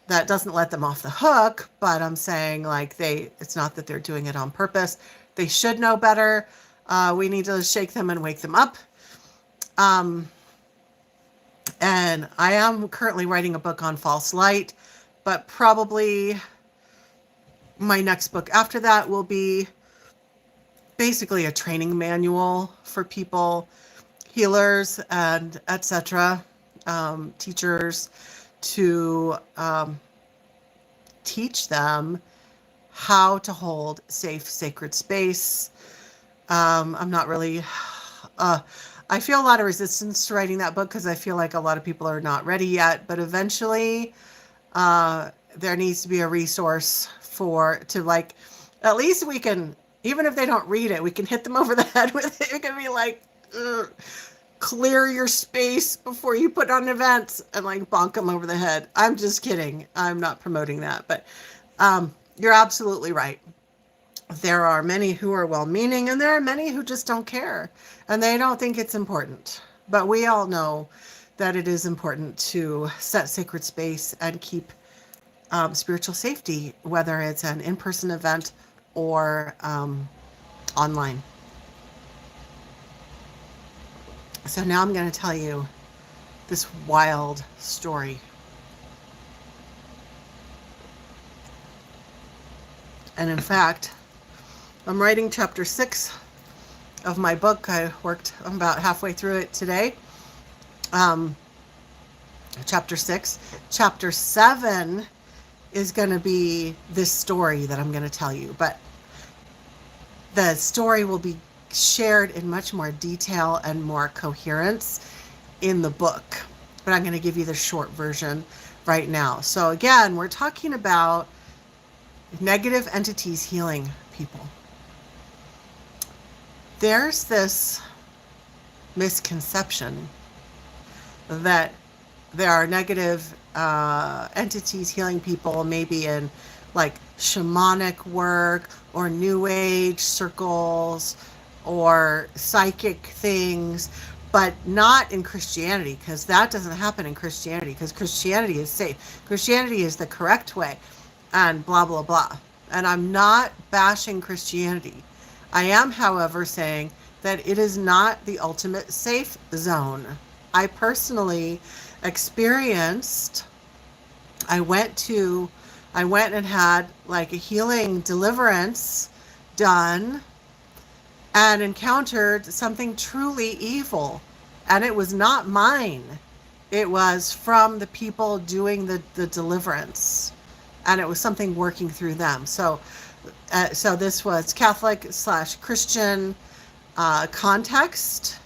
That doesn't let them off the hook, but I'm saying like it's not that they're doing it on purpose. They should know better. We need to shake them and wake them up. And I am currently writing a book on false light, but probably my next book after that will be basically a training manual for people, healers and etc., teachers, to teach them how to hold safe, sacred space. I'm not really... I feel a lot of resistance to writing that book because I feel like a lot of people are not ready yet. But eventually, there needs to be a resource at least we can, even if they don't read it, we can hit them over the head with it. It can be like, clear your space before you put on events, and like bonk them over the head. I'm just kidding. I'm not promoting that. But you're absolutely right. There are many who are well-meaning, and there are many who just don't care, and they don't think it's important. But we all know that it is important to set sacred space and keep spiritual safety, whether it's an in-person event or online. So now I'm going to tell you this wild story. And in fact, I'm writing chapter 6 of my book. I'm about halfway through it today. Chapter 6. Chapter 7 is going to be this story that I'm going to tell you. But the story will be shared in much more detail and more coherence in the book. But I'm going to give you the short version right now. So again, we're talking about negative entities healing people. There's this misconception that there are negative entities healing people, maybe in like shamanic work or new age circles or psychic things, but not in Christianity, because that doesn't happen in Christianity, because Christianity is safe. Christianity is the correct way, and blah, blah, blah. And I'm not bashing Christianity. I am, however, saying that it is not the ultimate safe zone. I personally experienced, I went and had like a healing deliverance done and encountered something truly evil. And it was not mine. It was from the people doing the deliverance. And it was something working through them. So this was Catholic/Christian context.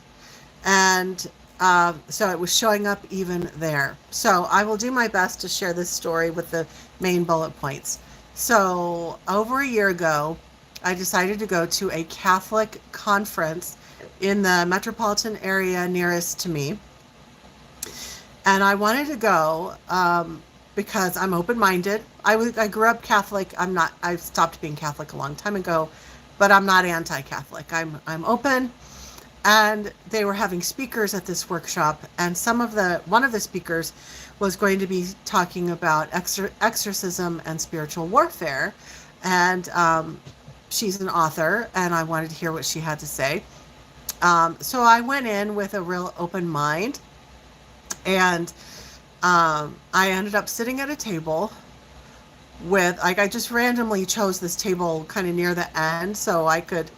And so it was showing up even there. So I will do my best to share this story with the main bullet points. So over a year ago, I decided to go to a Catholic conference in the metropolitan area nearest to me. And I wanted to go because I'm open-minded. I grew up Catholic. I stopped being Catholic a long time ago, but I'm not anti-Catholic. I'm open. And they were having speakers at this workshop, and one of the speakers was going to be talking about exorcism and spiritual warfare. And she's an author, and I wanted to hear what she had to say. So I went in with a real open mind, and I ended up sitting at a table with, I just randomly chose this table kind of near the end, so I could,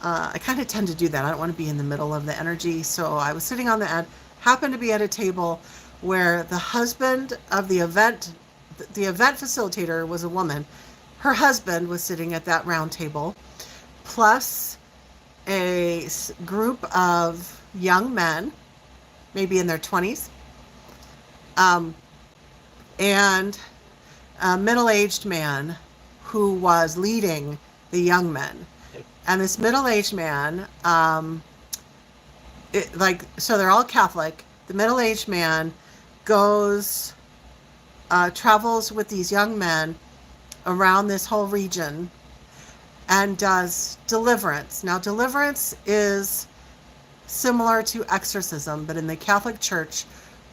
I kind of tend to do that. I don't want to be in the middle of the energy, so I was sitting on the end, happened to be at a table where the husband of the event facilitator was a woman. Her husband was sitting at that round table, plus a group of young men, maybe in their 20s, and a middle-aged man who was leading the young men. And this middle-aged man, so they're all Catholic. The middle-aged man travels with these young men around this whole region and does deliverance. Now, deliverance is similar to exorcism, but in the Catholic Church,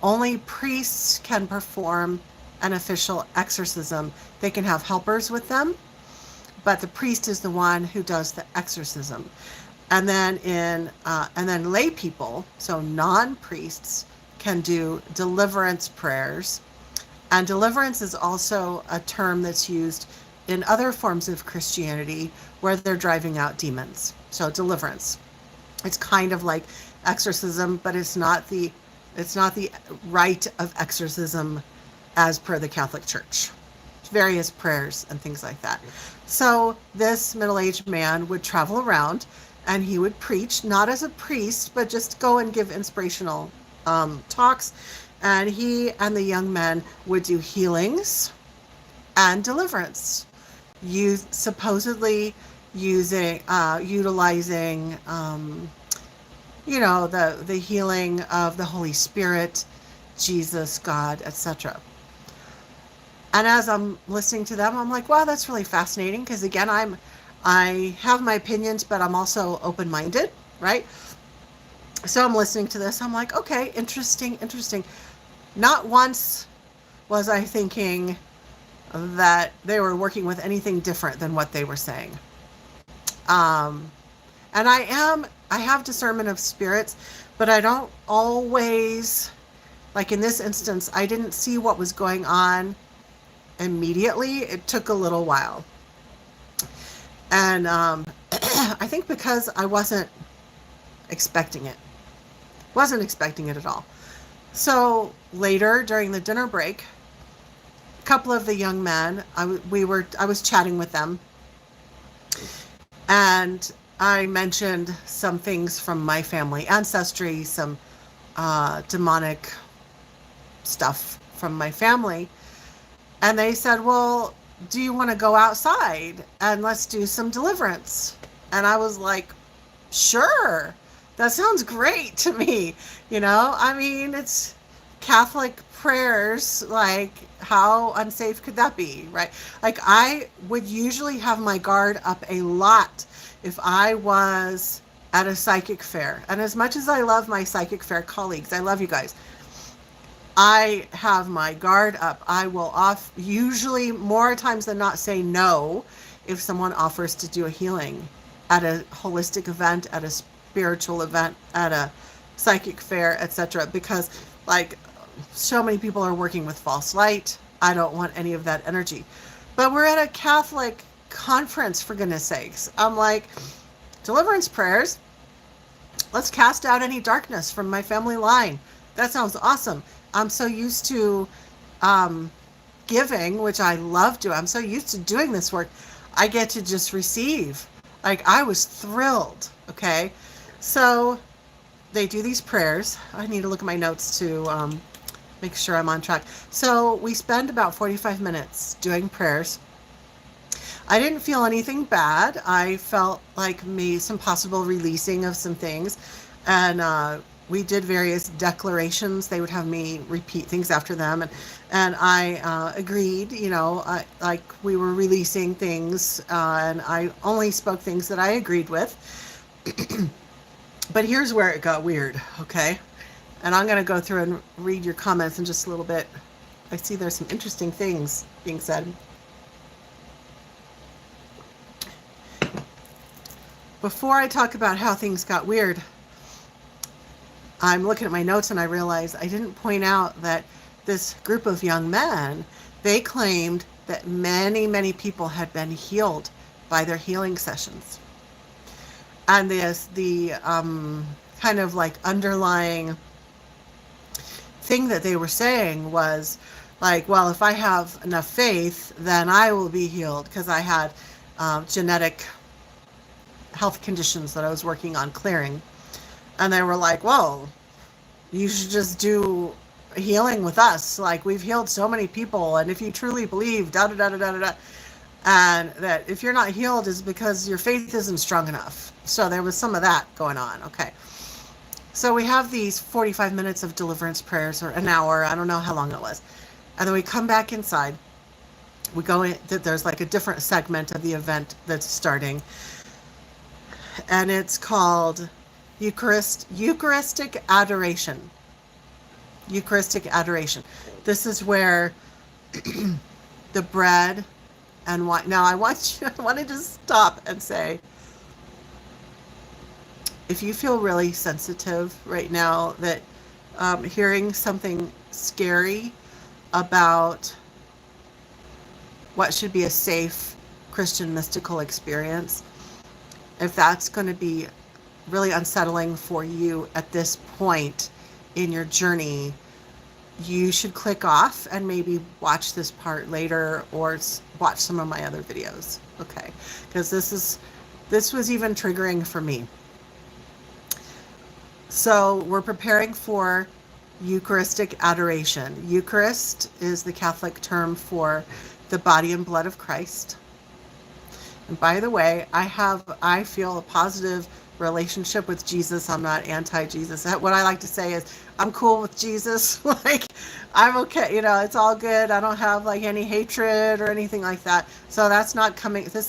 only priests can perform an official exorcism. They can have helpers with them, but the priest is the one who does the exorcism. And then lay people, so non-priests, can do deliverance prayers. And deliverance is also a term that's used in other forms of Christianity where they're driving out demons. So deliverance. It's kind of like exorcism, but it's not the rite of exorcism as per the Catholic Church. Various prayers and things like that. So this middle-aged man would travel around and he would preach, not as a priest, but just go and give inspirational talks. And he and the young men would do healings and deliverance, supposedly utilizing, the healing of the Holy Spirit, Jesus, God, etc. And as I'm listening to them, I'm like, wow, that's really fascinating. Because again, I have my opinions, but I'm also open-minded, right? So I'm listening to this. I'm like, okay, interesting. Not once was I thinking that they were working with anything different than what they were saying. And I have discernment of spirits, but I don't always, like in this instance, I didn't see what was going on immediately. It took a little while. And I think because I wasn't expecting it. Wasn't expecting it at all. So later during the dinner break, a couple of the young men, I was chatting with them, and I mentioned some things from my family ancestry, some demonic stuff from my family. And they said, well, do you want to go outside and let's do some deliverance? And I was like, sure, that sounds great to me. I mean, it's Catholic prayers, like how unsafe could that be, right? Like I would usually have my guard up a lot if I was at a psychic fair. And as much as I love my psychic fair colleagues, I love you guys, I have my guard up. I will usually more times than not say no if someone offers to do a healing at a holistic event, at spiritual event, at a psychic fair, etc. Because like so many people are working with false light. I don't want any of that energy. But we're at a Catholic conference, for goodness sakes. I'm like, deliverance prayers. Let's cast out any darkness from my family line. That sounds awesome. I'm so used to giving, which I love doing. I'm so used to doing this work. I get to just receive. Like, I was thrilled. Okay. So they do these prayers. I need to look at my notes to make sure I'm on track. So we spend about 45 minutes doing prayers. I didn't feel anything bad. I felt like some possible releasing of some things. And we did various declarations. They would have me repeat things after them. And I agreed, like we were releasing things. And I only spoke things that I agreed with. But here's where it got weird, okay? And I'm going to go through and read your comments in just a little bit. I see there's some interesting things being said. Before I talk about how things got weird, I'm looking at my notes and I realize I didn't point out that this group of young men, they claimed that many, many people had been healed by their healing sessions. And the kind of like underlying thing that they were saying was like, well, if I have enough faith, then I will be healed, because I had genetic health conditions that I was working on clearing. And they were like, well, you should just do healing with us. Like, we've healed so many people. And if you truly believe, and that if you're not healed is because your faith isn't strong enough. So there was some of that going on. Okay. So we have these 45 minutes of deliverance prayers, or an hour. I don't know how long it was. And then we come back inside. We go in, there's like a different segment of the event that's starting. And it's called Eucharistic Adoration. Eucharistic Adoration. This is where the bread and wine. Now I want to just stop and say, if you feel really sensitive right now that hearing something scary about what should be a safe Christian mystical experience, if that's going to be really unsettling for you at this point in your journey, you should click off and maybe watch this part later, or watch some of my other videos. Okay, because this was even triggering for me. So we're preparing for Eucharistic adoration. Eucharist is the Catholic term for the body and blood of Christ. And by the way, I feel a positive relationship with Jesus. I'm not anti-Jesus. What I like to say is I'm cool with Jesus. Like, I'm okay. It's all good. I don't have like any hatred or anything like that. So this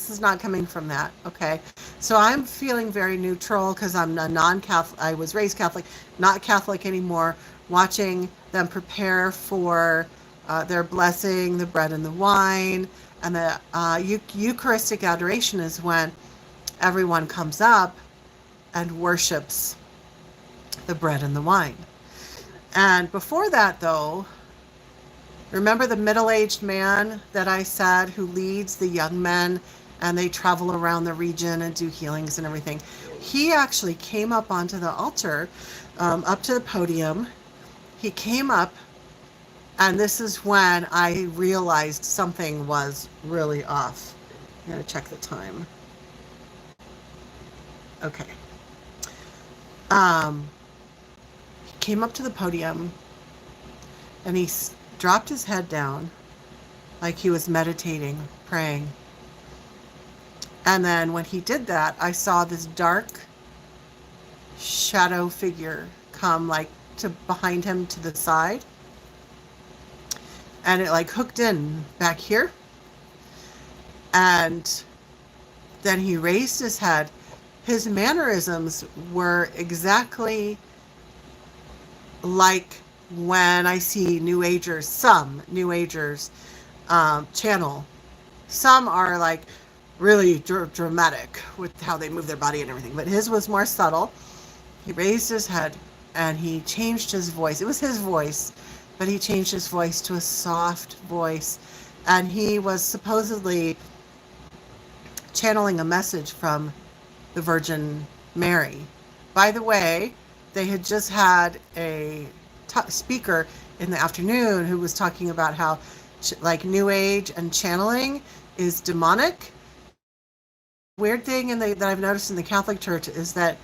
is not coming from that. Okay. So I'm feeling very neutral because I'm a non-Catholic. I was raised Catholic, not Catholic anymore, watching them prepare for their blessing, the bread and the wine. And the Eucharistic adoration is when everyone comes up and worships the bread and the wine. And before that, though, remember the middle-aged man that I said who leads the young men, and they travel around the region and do healings and everything? He actually came up onto the altar, up to the podium. He came up, and this is when I realized something was really off. I gotta check the time. Okay. He came up to the podium and he dropped his head down like he was meditating, praying. And then when he did that, I saw this dark shadow figure come like to behind him to the side. And it like hooked in back here. And then he raised his head. His mannerisms were exactly like when I see New Agers, some New Agers channel. Some are like really dramatic with how they move their body and everything, but his was more subtle. He raised his head and he changed his voice. It was his voice, but he changed his voice to a soft voice. And he was supposedly channeling a message from the Virgin Mary. By the way, they had just had a speaker in the afternoon who was talking about how like New Age and channeling is demonic. Weird thing that I've noticed in the Catholic Church is that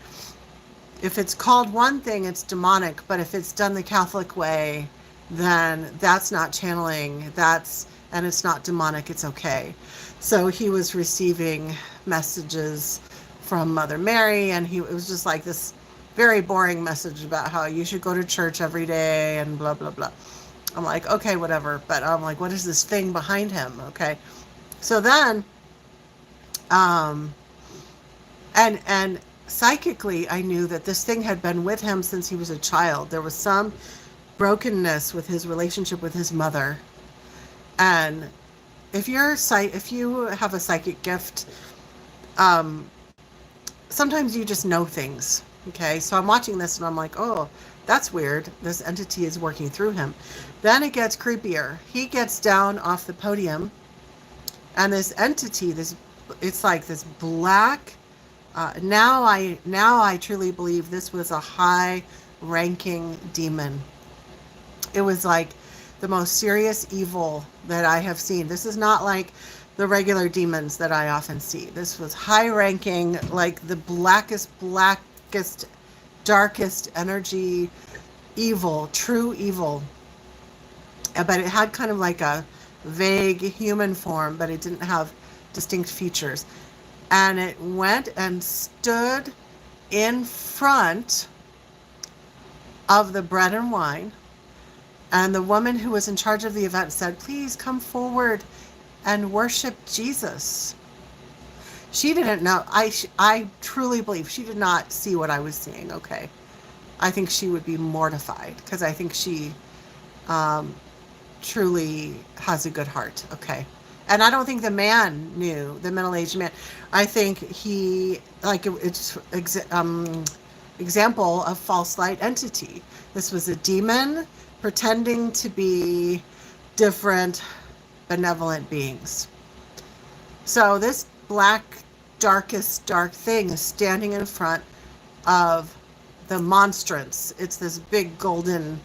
if it's called one thing, it's demonic, but if it's done the Catholic way, then that's not channeling, and it's not demonic, it's okay. So he was receiving messages from Mother Mary, and it was just like this very boring message about how you should go to church every day and blah, blah, blah. I'm like, okay, whatever. But I'm like, what is this thing behind him? Okay. So then, and psychically, I knew that this thing had been with him since he was a child. There was some brokenness with his relationship with his mother. And if you have a psychic gift, sometimes you just know things. Okay, so I'm watching this and I'm like, oh, that's weird. This entity is working through him. Then it gets creepier. He gets down off the podium, and this entity, it's like this black. Now I truly believe this was a high-ranking demon. It was like the most serious evil that I have seen. This is not like the regular demons that I often see. This was high-ranking, like the blackest, darkest energy, evil, true evil. But it had kind of like a vague human form, but it didn't have distinct features. And it went and stood in front of the bread and wine. And the woman who was in charge of the event said, please come forward and worship Jesus. She didn't know. I truly believe she did not see what I was seeing. Okay. I think she would be mortified because I think she truly has a good heart. Okay. And I don't think the man knew, the middle-aged man. I think he, like, it's example of false light entity. This was a demon pretending to be different benevolent beings. So this black, darkest dark thing is standing in front of the monstrance. It's this big golden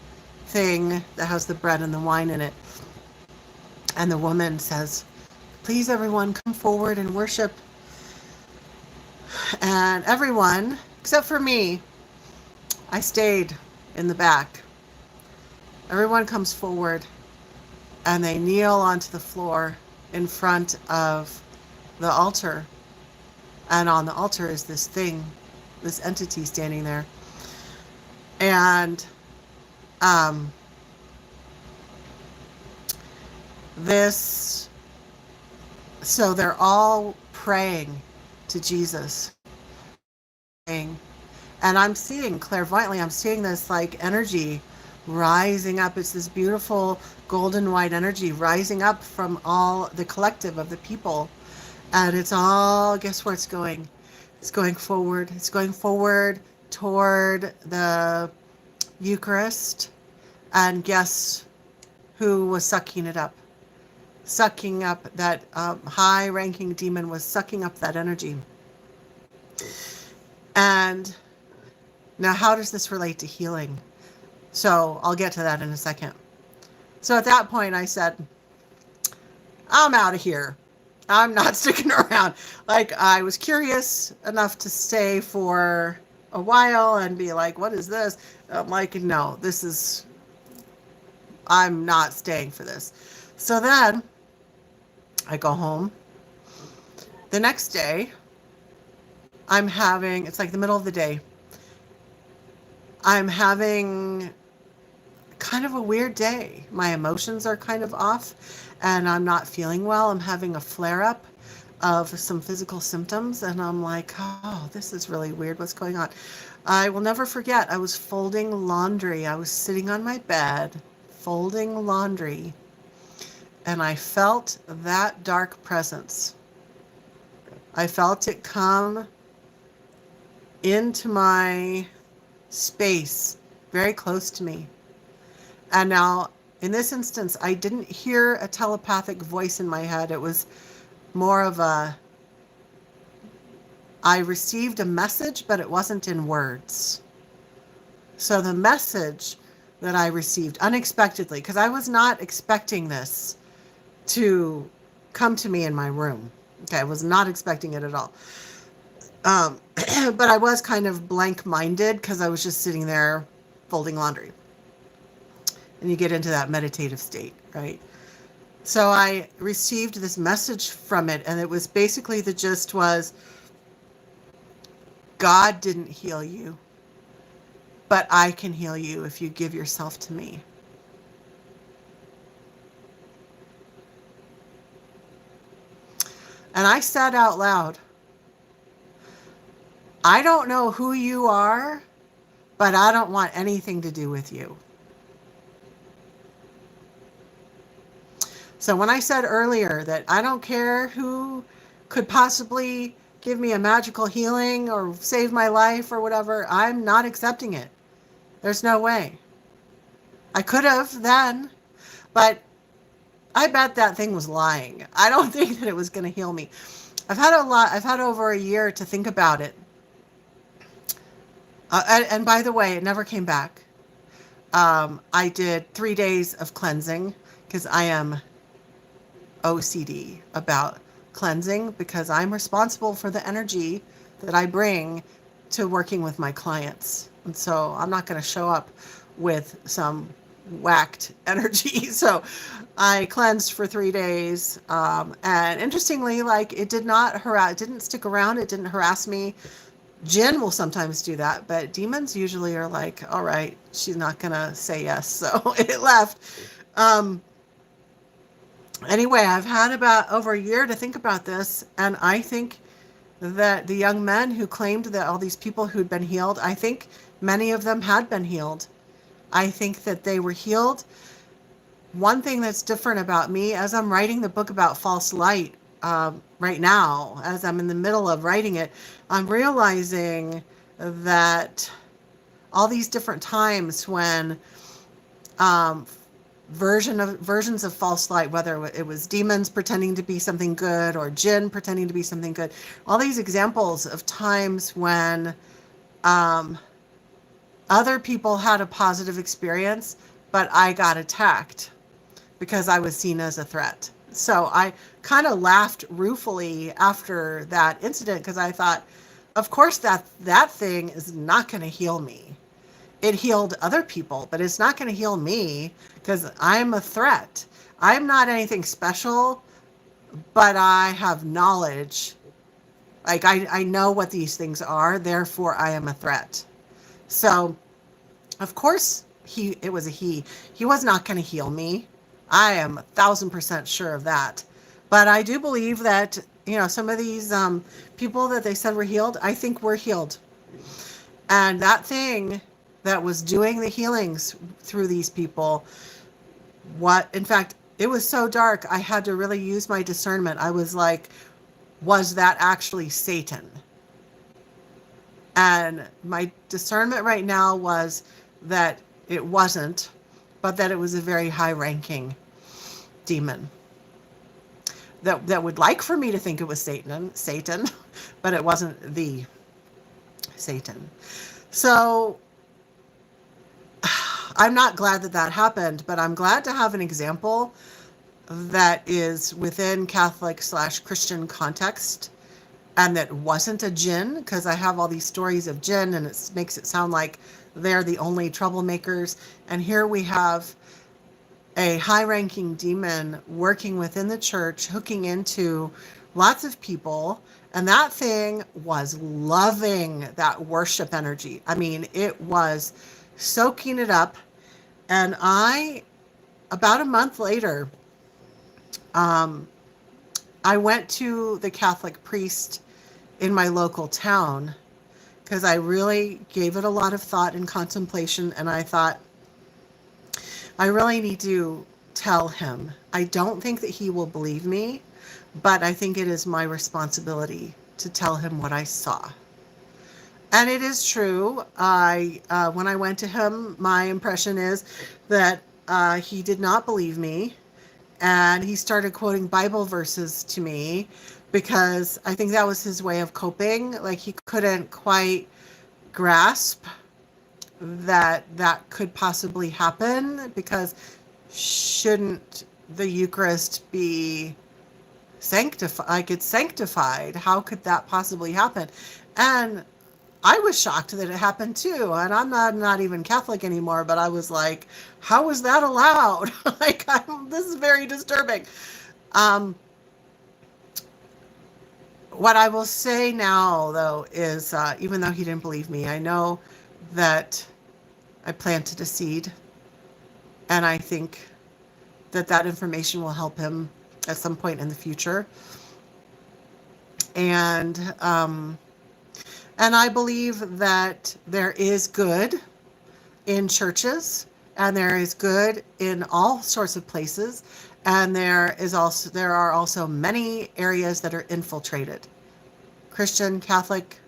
thing that has the bread and the wine in it. And the woman says, please everyone come forward and worship. And everyone, except for me, I stayed in the back. Everyone comes forward and they kneel onto the floor in front of the altar. And on the altar is this thing, this entity standing there. And so they're all praying to Jesus. And I'm seeing clairvoyantly, I'm seeing this like energy rising up. It's this beautiful golden white energy rising up from all the collective of the people. And it's all, guess where it's going? It's going forward. It's going forward toward the Eucharist. And guess who was sucking it up? Sucking up that high-ranking demon was sucking up that energy. And now how does this relate to healing? So I'll get to that in a second. So at that point I said, I'm out of here. I'm not sticking around. Like, I was curious enough to stay for a while and be like, what is this? I'm like, no, I'm not staying for this. So then I go home. The next day, it's like the middle of the day. I'm having kind of a weird day. My emotions are kind of off and I'm not feeling well. I'm having a flare-up of some physical symptoms and I'm like, oh, this is really weird. What's going on? I will never forget, I was folding laundry. I was sitting on my bed folding laundry and I felt that dark presence. I felt it come into my space very close to me. And now, in this instance, I didn't hear a telepathic voice in my head. It was more of I received a message, but it wasn't in words. So the message that I received unexpectedly, because I was not expecting this to come to me in my room. Okay, I was not expecting it at all. But I was kind of blank-minded because I was just sitting there folding laundry. And you get into that meditative state, right? So I received this message from it, and it was basically, the gist was, God didn't heal you, but I can heal you if you give yourself to me. And I said out loud, I don't know who you are, but I don't want anything to do with you. So when I said earlier that I don't care who could possibly give me a magical healing or save my life or whatever, I'm not accepting it. There's no way. I could have then, but I bet that thing was lying. I don't think that it was going to heal me. I've had over a year to think about it. And by the way, it never came back. I did 3 days of cleansing because I am OCD about cleansing, because I'm responsible for the energy that I bring to working with my clients. And so I'm not going to show up with some whacked energy. So I cleansed for 3 days. And interestingly, like, it didn't stick around. It didn't harass me. Jinn will sometimes do that, but demons usually are like, all right, she's not going to say yes. So it left. Anyway, I've had about over a year to think about this, and I think that the young men who claimed that all these people who'd been healed, I think many of them had been healed. I think that they were healed. One thing that's different about me, as I'm writing the book about false light right now, as I'm in the middle of writing it, I'm realizing that all these different times when versions of false light, whether it was demons pretending to be something good or jinn pretending to be something good, all these examples of times when other people had a positive experience, but I got attacked because I was seen as a threat. So I kind of laughed ruefully after that incident, because I thought, of course that thing is not going to heal me. It healed other people, but it's not going to heal me because I'm a threat. I'm not anything special, but I have knowledge. Like, I know what these things are, therefore I am a threat. So, of course, it was a he. He was not going to heal me. I am 1,000% sure of that. But I do believe that, some of these people that they said were healed, I think were healed. And that thing that was doing the healings through these people, in fact, it was so dark, I had to really use my discernment. I was like, was that actually Satan? And my discernment right now was that it wasn't, but that it was a very high-ranking demon that would like for me to think it was Satan, but it wasn't the Satan. So I'm not glad that happened, but I'm glad to have an example that is within Catholic/Christian context and that wasn't a jinn, because I have all these stories of jinn and it makes it sound like they're the only troublemakers. And here we have a high-ranking demon working within the church, hooking into lots of people, and that thing was loving that worship energy. I mean, it was soaking it up. And about a month later, I went to the Catholic priest in my local town because I really gave it a lot of thought and contemplation, and I thought, I really need to tell him. I don't think that he will believe me, but I think it is my responsibility to tell him what I saw. And it is true. When I went to him, my impression is that he did not believe me, and he started quoting Bible verses to me because I think that was his way of coping. Like, he couldn't quite grasp that that could possibly happen, because shouldn't the Eucharist be sanctified? Like, it's sanctified. How could that possibly happen? And I was shocked that it happened too. And I'm not even Catholic anymore, but I was like, how is that allowed? Like, this is very disturbing. What I will say now, though, is even though he didn't believe me, I know that I planted a seed, and I think that that information will help him at some point in the future. And I believe that there is good in churches, and there is good in all sorts of places, and there are also many areas that are infiltrated. Christian, Catholic,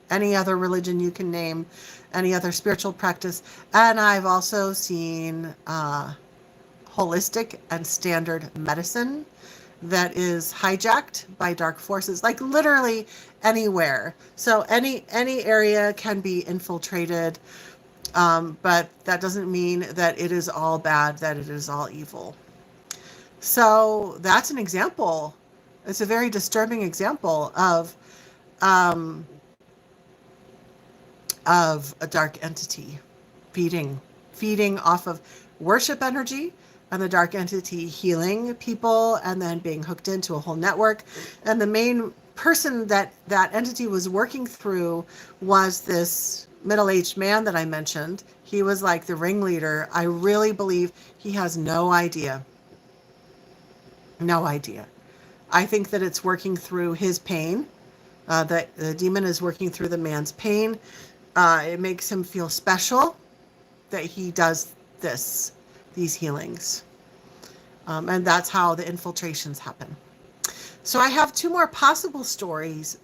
any other religion you can name, any other spiritual practice. And I've also seen holistic and standard medicine that is hijacked by dark forces, like literally anywhere. So any area can be infiltrated, but that doesn't mean that it is all bad, that it is all evil. So that's an example. It's a very disturbing example of a dark entity feeding off of worship energy, and the dark entity healing people and then being hooked into a whole network. And the main person that entity was working through was this middle-aged man that I mentioned. He was like the ringleader. I really believe he has no idea. No idea. I think that it's working through his pain, that the demon is working through the man's pain. It makes him feel special that he does these healings. And that's how the infiltrations happen. So I have 2 more possible stories,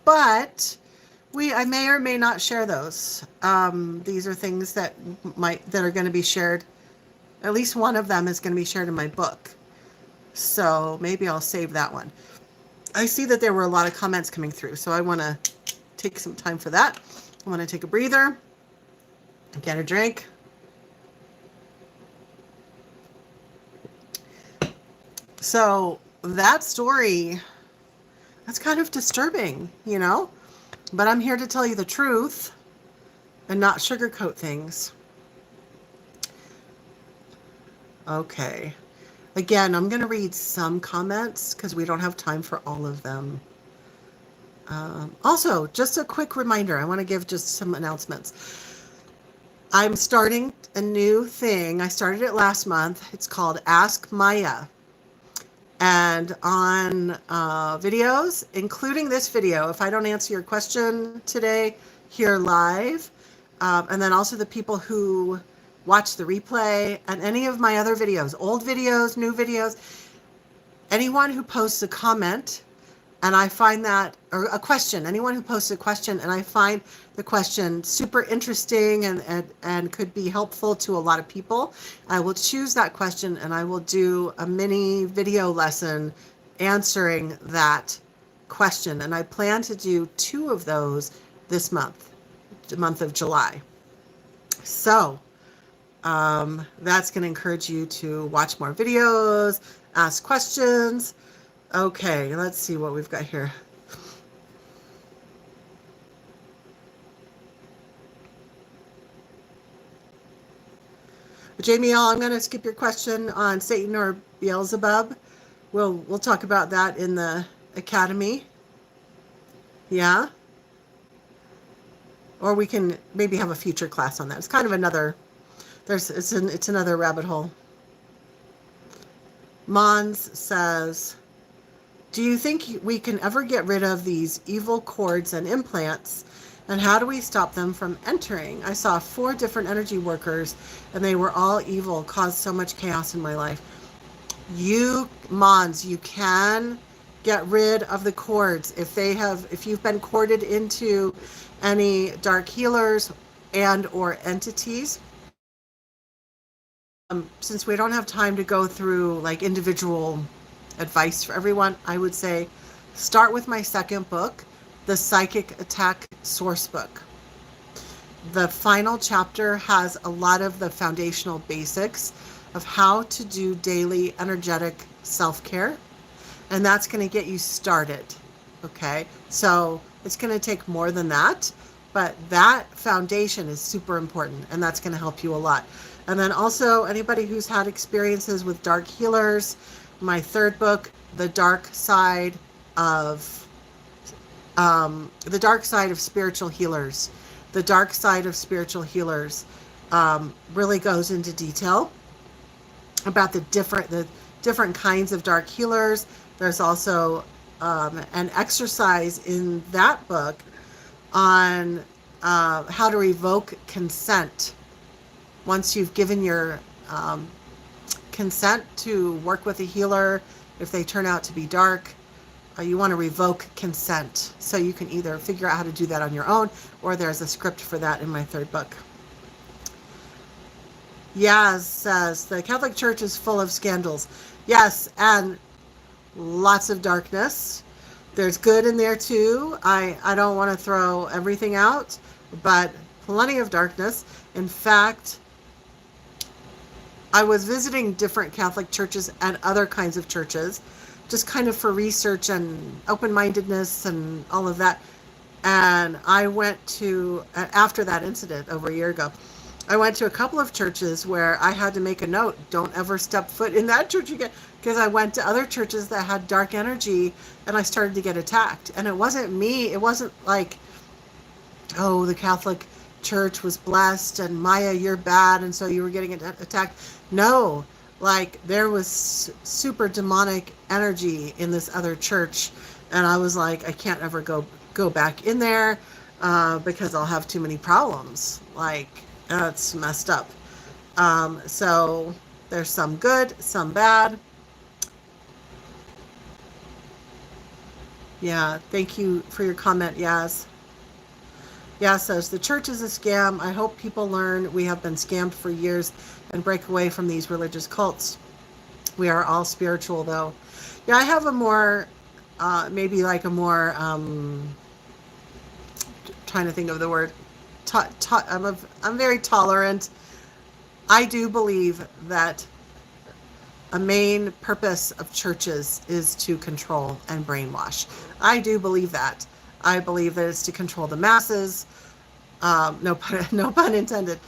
but I may or may not share those. These are things that are going to be shared. At least one of them is going to be shared in my book. So maybe I'll save that one. I see that there were a lot of comments coming through, so I want to take some time for that. I want to take a breather, get a drink. So that story, that's kind of disturbing, but I'm here to tell you the truth and not sugarcoat things. Okay. Again, I'm going to read some comments because we don't have time for all of them. Also, just a quick reminder, I want to give just some announcements. I'm starting a new thing. I started it last month. It's called Ask Maya. And on videos, including this video, if I don't answer your question today here live, and then also the people who watch the replay and any of my other videos, old videos, new videos, anyone who posts a comment and I find that, or a question, anyone who posts a question and I find the question super interesting and could be helpful to a lot of people, I will choose that question and I will do a mini video lesson answering that question. And I plan to do 2 of those this month, the month of July. So that's going to encourage you to watch more videos, ask questions. Okay, let's see what we've got here. Jamie L., I'm going to skip your question on Satan or Beelzebub. We'll talk about that in the academy. Yeah? Or we can maybe have a future class on that. It's kind of another, it's another rabbit hole. Mons says, do you think we can ever get rid of these evil cords and implants? And how do we stop them from entering? I saw 4 different energy workers and they were all evil, caused so much chaos in my life. Mons, you can Get rid of the cords. If you've been corded into any dark healers and or entities, since we don't have time to go through like individual advice for everyone, I would say start with my second book, the Psychicattack Sourcebook. The final chapter has a lot of the foundational basics of how to do daily energetic self-care, and that's going to get you started. Okay, so it's going to take more than that, but that foundation is super important, and that's going to help you a lot. And then also anybody who's had experiences with dark healers, my third book, the dark side of spiritual healers. The dark side of spiritual healers really goes into detail about the different kinds of dark healers. There's also an exercise in that book on how to revoke consent. Once you've given your consent to work with a healer, if they turn out to be dark, you want to revoke consent. So you can either figure out how to do that on your own, or there's a script for that in my third book. Yaz says, the Catholic Church is full of scandals. Yes, and lots of darkness. There's good in there too. I don't want to throw everything out, but plenty of darkness. In fact, I was visiting different Catholic churches and other kinds of churches, just kind of for research and open-mindedness and all of that. And I went to, after that incident over a year ago, I went to a couple of churches where I had to make a note, don't ever step foot in that church again, because I went to other churches that had dark energy and I started to get attacked. And it wasn't me. It wasn't like, oh, the Catholic Church was blessed and Maya, you're bad, and so you were getting attacked. No, like there was super demonic energy in this other church, and I was like, I can't ever go back in there because I'll have too many problems. Like, it's messed up. So there's some good, some bad. Yeah, thank you for your comment, Yaz. Yaz says, the church is a scam. I hope people learn we have been scammed for years and break away from these religious cults. We are all spiritual, though. Yeah, I have a more, maybe like a more, trying to think of the word, I'm very tolerant. I do believe that a main purpose of churches is to control and brainwash. I do believe that. I believe that it's to control the masses. No pun intended.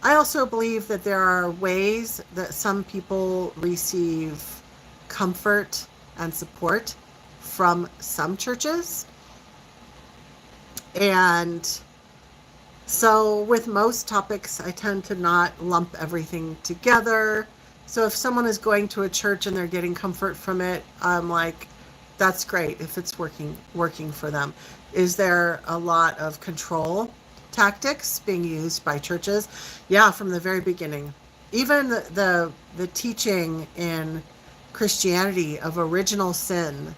I also believe that there are ways that some people receive comfort and support from some churches. And so with most topics, I tend to not lump everything together. So if someone is going to a church and they're getting comfort from it, I'm like, that's great if it's working for them. Is there a lot of control tactics being used by churches? Yeah, from the very beginning. Even the teaching in Christianity of original sin,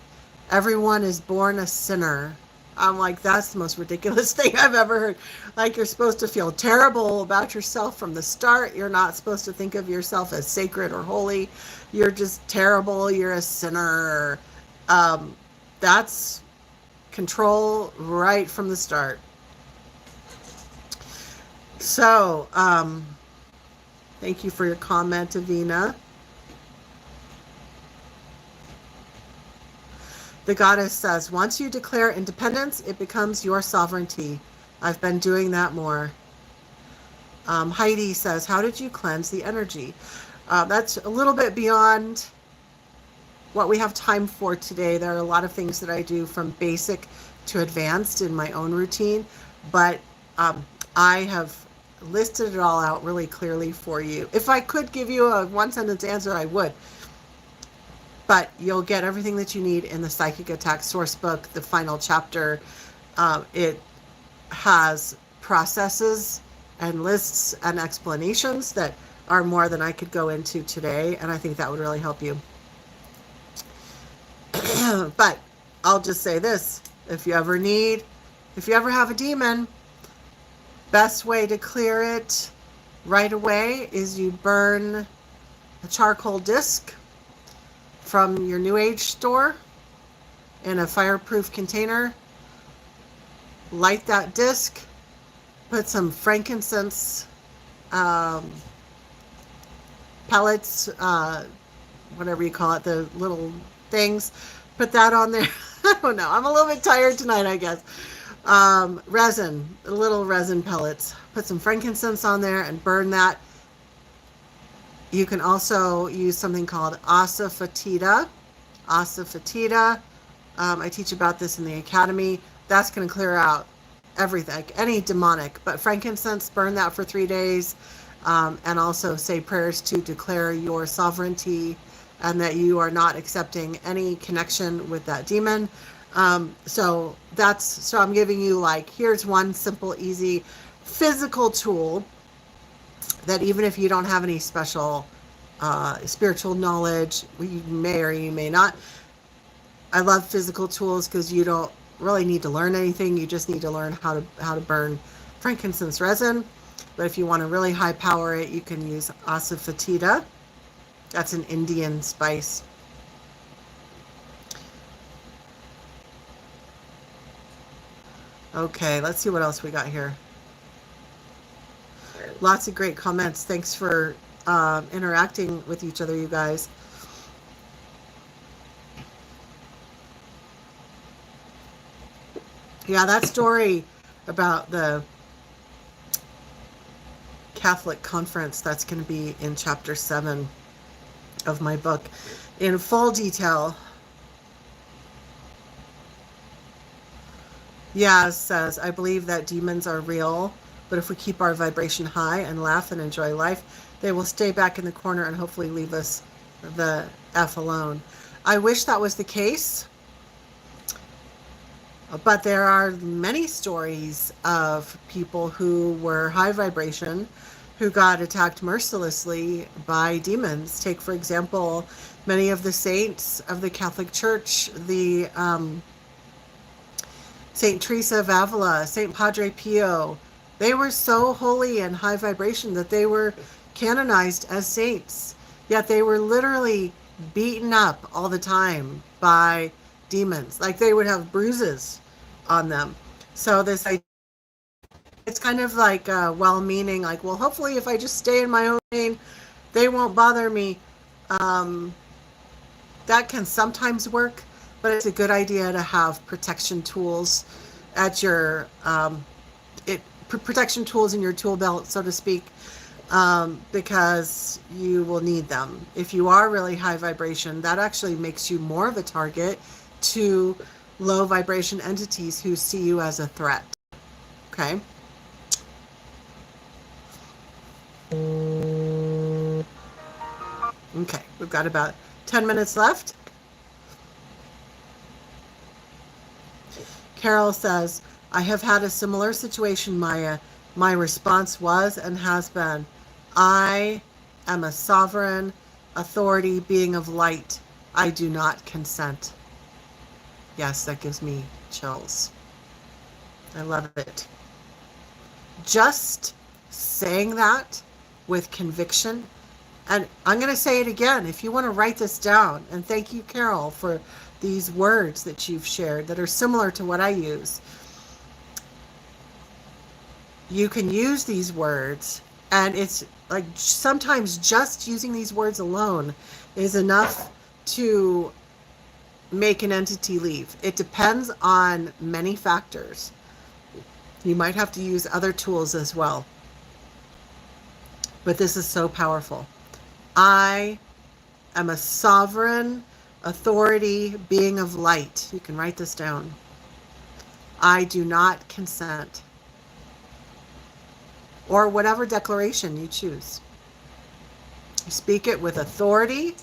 everyone is born a sinner. I'm like, that's the most ridiculous thing I've ever heard. Like, you're supposed to feel terrible about yourself from the start. You're not supposed to think of yourself as sacred or holy. You're just terrible. You're a sinner. That's control right from the start. So, thank you for your comment, Avina. The goddess says, once you declare independence, it becomes your sovereignty. I've been doing that more. Heidi says, how did you cleanse the energy? That's a little bit beyond what we have time for today. There are a lot of things that I do from basic to advanced in my own routine, but I have listed it all out really clearly for you. If I could give you a one-sentence answer, I would. But you'll get everything that you need in the Psychicattack Sourcebook, the final chapter. It has processes and lists and explanations that are more than I could go into today, and I think that would really help you. But I'll just say this. If you ever have a demon, best way to clear it right away is you burn a charcoal disc from your New Age store in a fireproof container. Light that disc, put some frankincense pellets, whatever you call it, the little things, put that on there. I don't know, I'm a little bit tired tonight, I guess. Resin, little resin pellets, put some frankincense on there and burn that. You can also use something called asafoetida. I teach about this in the academy. That's going to clear out everything, any demonic. But frankincense, burn that for 3 days, and also say prayers to declare your sovereignty and that you are not accepting any connection with that demon. So I'm giving you, like, here's one simple, easy physical tool that even if you don't have any special spiritual knowledge, you may or you may not. I love physical tools because you don't really need to learn anything. You just need to learn how to burn frankincense resin. But if you want to really high power it, you can use asafoetida. That's an Indian spice. Okay, let's see what else we got here. Lots of great comments. Thanks for interacting with each other, you guys. Yeah, that story about the Catholic conference, that's going to be in chapter 7 of my book in full detail. Yeah, says, I believe that demons are real, but if we keep our vibration high and laugh and enjoy life, they will stay back in the corner and hopefully leave us the F alone. I wish that was the case. But there are many stories of people who were high vibration, who got attacked mercilessly by demons. Take, for example, many of the saints of the Catholic Church, the Saint Teresa of Avila, Saint Padre Pio. They were so holy and high vibration that they were canonized as saints. Yet they were literally beaten up all the time by demons. Like, they would have bruises on them. So this idea, it's kind of like well-meaning, like, well, hopefully if I just stay in my own lane, they won't bother me. That can sometimes work, but it's a good idea to have protection tools at your protection tools in your tool belt, so to speak, because you will need them. If you are really high vibration, that actually makes you more of a target to low vibration entities who see you as a threat. Okay. Okay, we've got about 10 minutes left. Carol says, I have had a similar situation, Maya. My response was and has been, I am a sovereign authority being of light. I do not consent. Yes, that gives me chills. I love it. Just saying that with conviction, and I'm going to say it again, if you want to write this down, and thank you, Carol, for these words that you've shared that are similar to what I use. You can use these words, and it's like sometimes just using these words alone is enough to make an entity leave. It depends on many factors. You might have to use other tools as well. But this is so powerful. I am a sovereign authority being of light. You can write this down. I do not consent. Or whatever declaration you choose. You speak it with authority.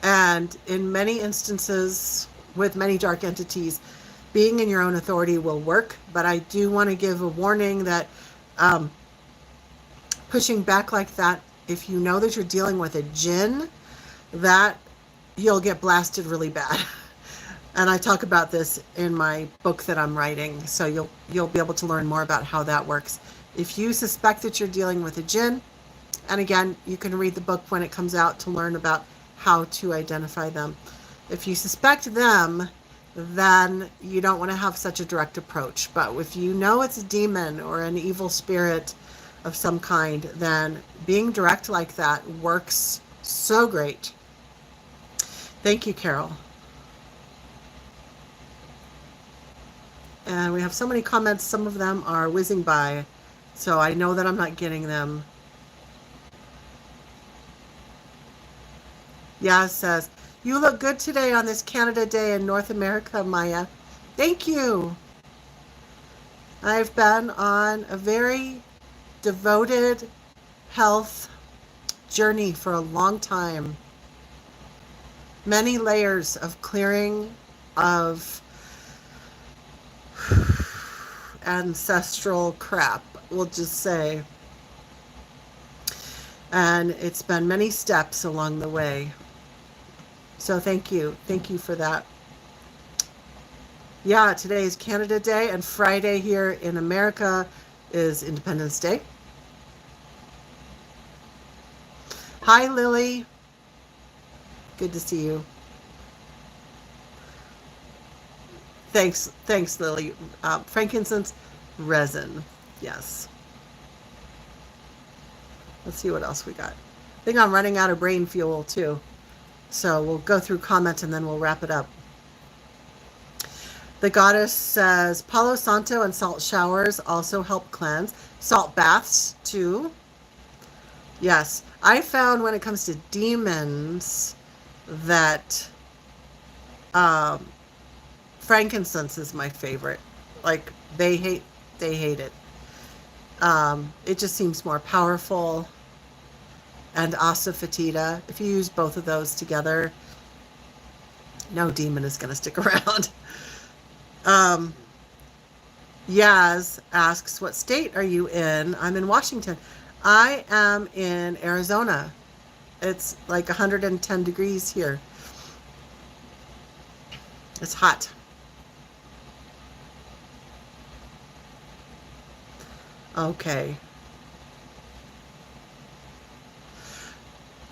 And in many instances, with many dark entities, being in your own authority will work. But I do want to give a warning that pushing back like that, if you know that you're dealing with a jinn, that you'll get blasted really bad. And I talk about this in my book that I'm writing, so you'll be able to learn more about how that works. If you suspect that you're dealing with a jinn, and again, you can read the book when it comes out to learn about how to identify them. If you suspect them, then you don't want to have such a direct approach. But if you know it's a demon or an evil spirit of some kind, then being direct like that works so great. Thank you, Carol. And we have so many comments. Some of them are whizzing by, so I know that I'm not getting them. Yaz says, you look good today on this Canada Day in North America, Maya. Thank you. I've been on a very devoted health journey for a long time. Many layers of clearing of ancestral crap, we'll just say. And it's been many steps along the way. So thank you. Thank you for that. Yeah, today is Canada Day, and Friday here in America is Independence Day. Hi, Lily. Good to see you. Thanks, Lily. Frankincense resin. Yes. Let's see what else we got. I think I'm running out of brain fuel too. So we'll go through comments and then we'll wrap it up. The goddess says Palo Santo and salt showers also help cleanse. Salt baths too. Yes. I found when it comes to demons that frankincense is my favorite. Like they hate it. It just seems more powerful. And asafoetida. If you use both of those together, no demon is going to stick around. Yaz asks, what state are you in? I'm in Washington. I am in Arizona. It's like 110 degrees here. It's hot. Okay.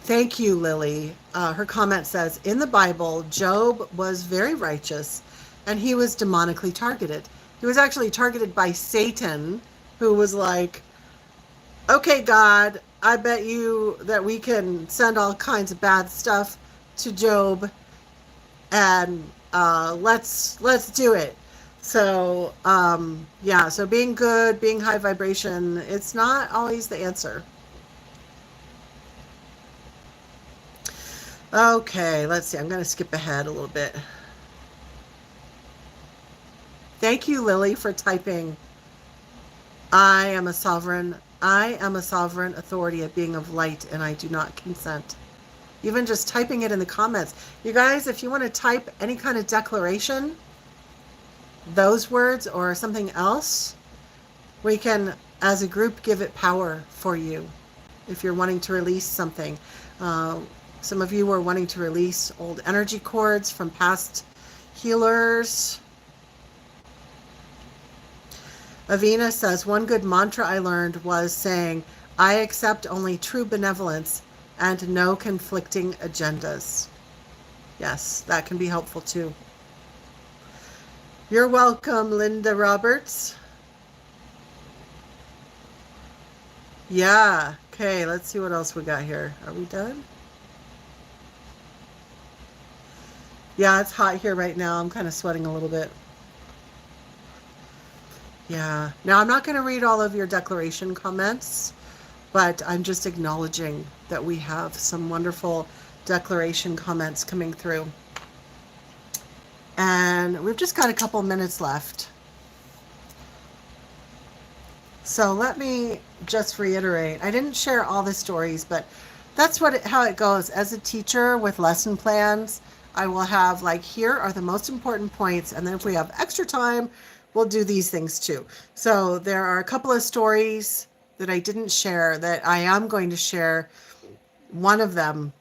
Thank you, Lily. Her comment says, in the Bible, Job was very righteous and he was demonically targeted. He was actually targeted by Satan, who was like, okay, God, I bet you that we can send all kinds of bad stuff to Job and let's do it. So, yeah, so being good, being high vibration, it's not always the answer. Okay, let's see. I'm going to skip ahead a little bit. Thank you, Lily, for typing. I am a sovereign authority, a being of light, and I do not consent. Even just typing it in the comments. You guys, if you want to type any kind of declaration, those words or something else, we can, as a group, give it power for you. If you're wanting to release something. Some of you were wanting to release old energy cords from past healers. Avina says, one good mantra I learned was saying, I accept only true benevolence and no conflicting agendas. Yes, that can be helpful too. You're welcome, Linda Roberts. Yeah, okay, let's see what else we got here. Are we done? Yeah, it's hot here right now. I'm kind of sweating a little bit. Yeah. Now, I'm not going to read all of your declaration comments, but I'm just acknowledging that we have some wonderful declaration comments coming through. And we've just got a couple minutes left. So let me just reiterate. I didn't share all the stories, but that's how it goes. As a teacher with lesson plans, I will have like, here are the most important points. And then if we have extra time, we'll do these things too. So there are a couple of stories that I didn't share that I am going to share. One of them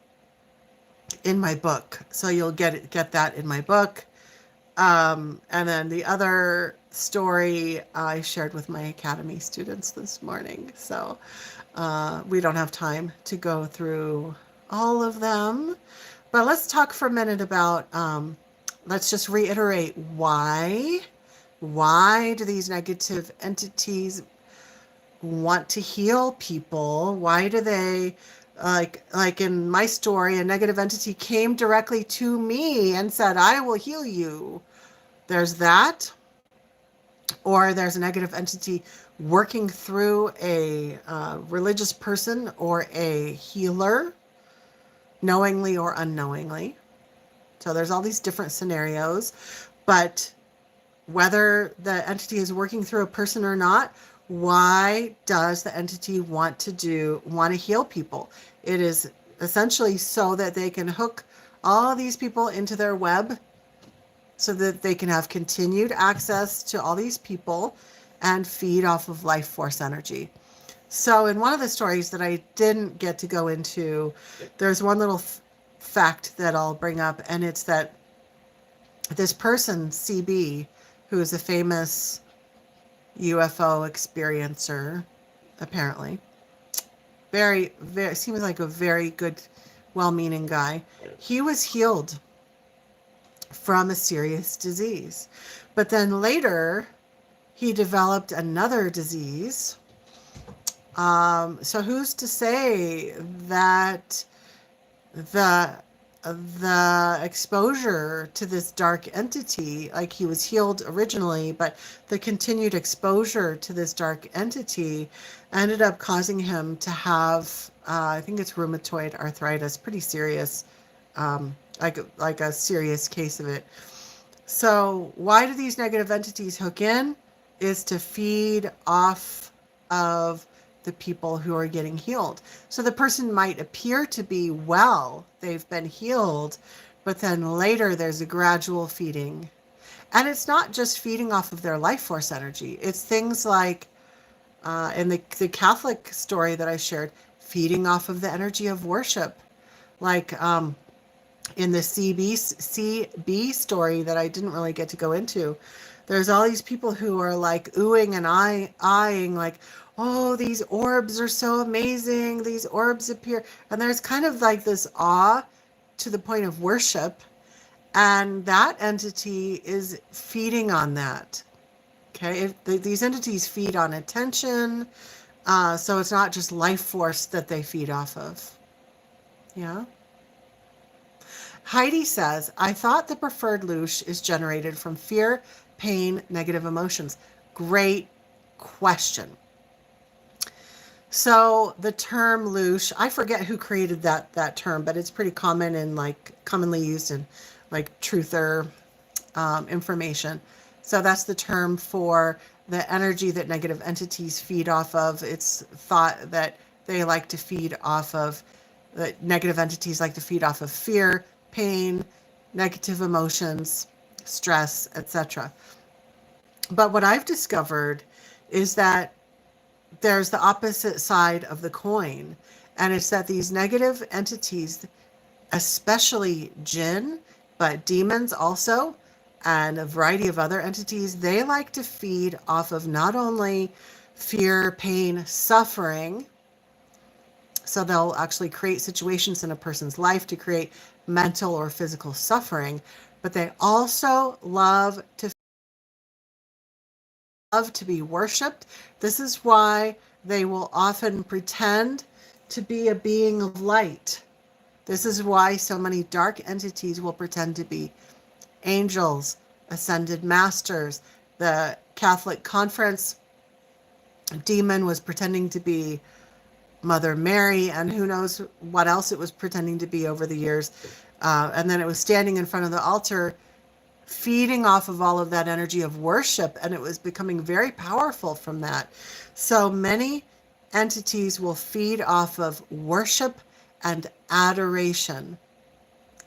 in my book. So you'll get that in my book. And then the other story I shared with my academy students this morning. So we don't have time to go through all of them. But let's talk for a minute about, let's just reiterate why. Why do these negative entities want to heal people? Why do they, like in my story, a negative entity came directly to me and said, I will heal you. There's that. Or there's a negative entity working through a religious person or a healer, knowingly or unknowingly. So there's all these different scenarios, but whether the entity is working through a person or not, why does the entity want to heal people? It is essentially so that they can hook all these people into their web so that they can have continued access to all these people and feed off of life force energy. So in one of the stories that I didn't get to go into, there's one little fact that I'll bring up, and it's that this person, CB, who is a famous UFO experiencer, apparently, very, very, seems like a very good, well-meaning guy. He was healed from a serious disease. But then later, he developed another disease. So who's to say that the exposure to this dark entity, like he was healed originally, but the continued exposure to this dark entity ended up causing him to have, I think it's rheumatoid arthritis, pretty serious, like a serious case of it. So why do these negative entities hook in? Is to feed off of the people who are getting healed. So the person might appear to be well, they've been healed, but then later there's a gradual feeding. And it's not just feeding off of their life force energy. It's things like, in the Catholic story that I shared, feeding off of the energy of worship. Like in the CB story that I didn't really get to go into, there's all these people who are like oohing and eyeing, like, oh, these orbs are so amazing. These orbs appear. And there's kind of like this awe to the point of worship. And that entity is feeding on that. Okay. These entities feed on attention. So it's not just life force that they feed off of. Yeah. Heidi says, I thought the preferred loosh is generated from fear, pain, negative emotions. Great question. So the term loosh, I forget who created that term, but it's pretty common and like commonly used in like truther information. So that's the term for the energy that negative entities feed off of. It's thought that they like to feed off of, that negative entities like to feed off of fear, pain, negative emotions, stress, etc. But what I've discovered is that there's the opposite side of the coin, and it's that these negative entities, especially jinn, but demons also, and a variety of other entities, they like to feed off of not only fear, pain, suffering, so they'll actually create situations in a person's life to create mental or physical suffering, but they also love to be worshipped. This is why they will often pretend to be a being of light. This is why so many dark entities will pretend to be angels, ascended masters. The Catholic Conference demon was pretending to be Mother Mary, and who knows what else it was pretending to be over the years. And then it was standing in front of the altar feeding off of all of that energy of worship, and it was becoming very powerful from that. So many entities will feed off of worship and adoration.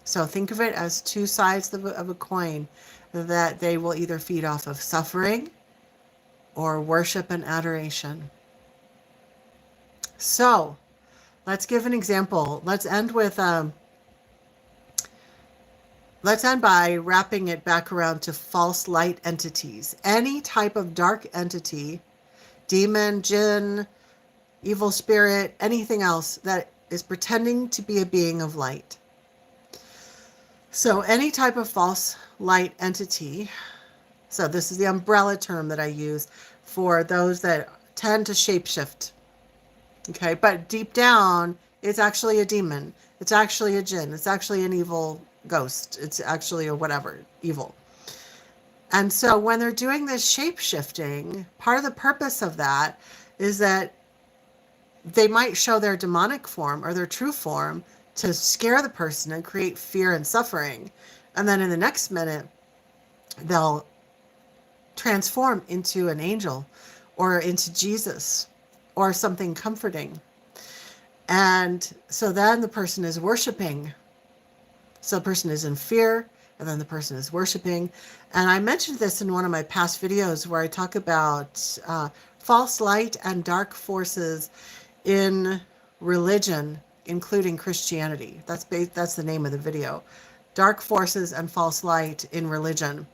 So think of it as two sides of a coin, that they will either feed off of suffering or worship and adoration. So let's give an example. Let's end with let's end by wrapping it back around to false light entities. Any type of dark entity, demon, jinn, evil spirit, anything else that is pretending to be a being of light. So any type of false light entity, so this is the umbrella term that I use for those that tend to shapeshift. Okay, but deep down, it's actually a demon. It's actually a jinn. It's actually an evil ghost. It's actually a whatever, evil. And so when they're doing this shape-shifting, part of the purpose of that is that they might show their demonic form or their true form to scare the person and create fear and suffering. And then in the next minute, they'll transform into an angel or into Jesus or something comforting. And so then the person is worshiping. So the person is in fear, and then the person is worshiping. And I mentioned this in one of my past videos where I talk about false light and dark forces in religion, including Christianity. That's the name of the video. Dark forces and false light in religion,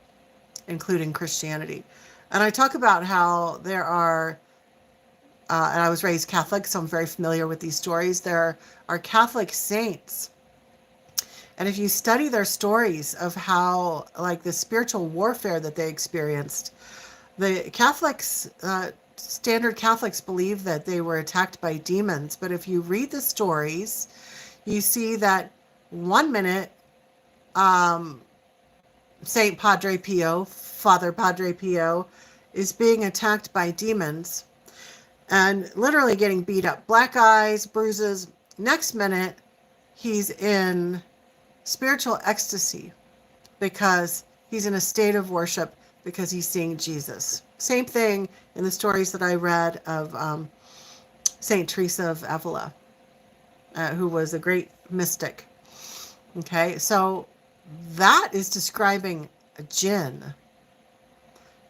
including Christianity. And I talk about how there are, and I was raised Catholic, so I'm very familiar with these stories. There are Catholic saints. And if you study their stories of how, like the spiritual warfare that they experienced, the Catholics, standard Catholics believe that they were attacked by demons. But if you read the stories, you see that one minute, Saint Padre Pio, Father Padre Pio, is being attacked by demons and literally getting beat up. Black eyes, bruises. Next minute, he's in spiritual ecstasy because he's in a state of worship because he's seeing Jesus. Same thing in the stories that I read of Saint Teresa of Avila, who was a great mystic. Okay, so that is describing a jinn.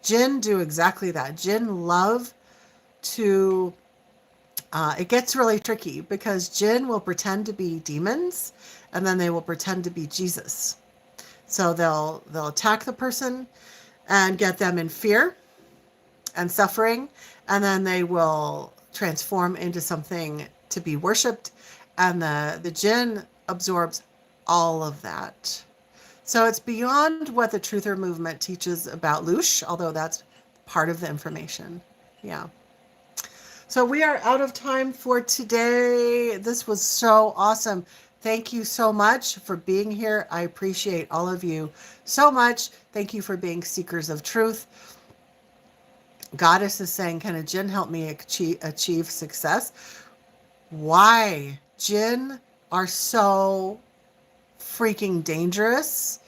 Jinn do exactly that. Jinn love to, it gets really tricky because jinn will pretend to be demons and then they will pretend to be Jesus. So they'll attack the person and get them in fear and suffering, and then they will transform into something to be worshipped, and the jinn absorbs all of that. So it's beyond what the truther movement teaches about Loosh, although that's part of the information. Yeah. So we are out of time for today. This was so awesome. Thank you so much for being here. I appreciate all of you so much. Thank you for being seekers of truth. Goddess is saying, can a jinn help me achieve success? Why? Jinn are so freaking dangerous.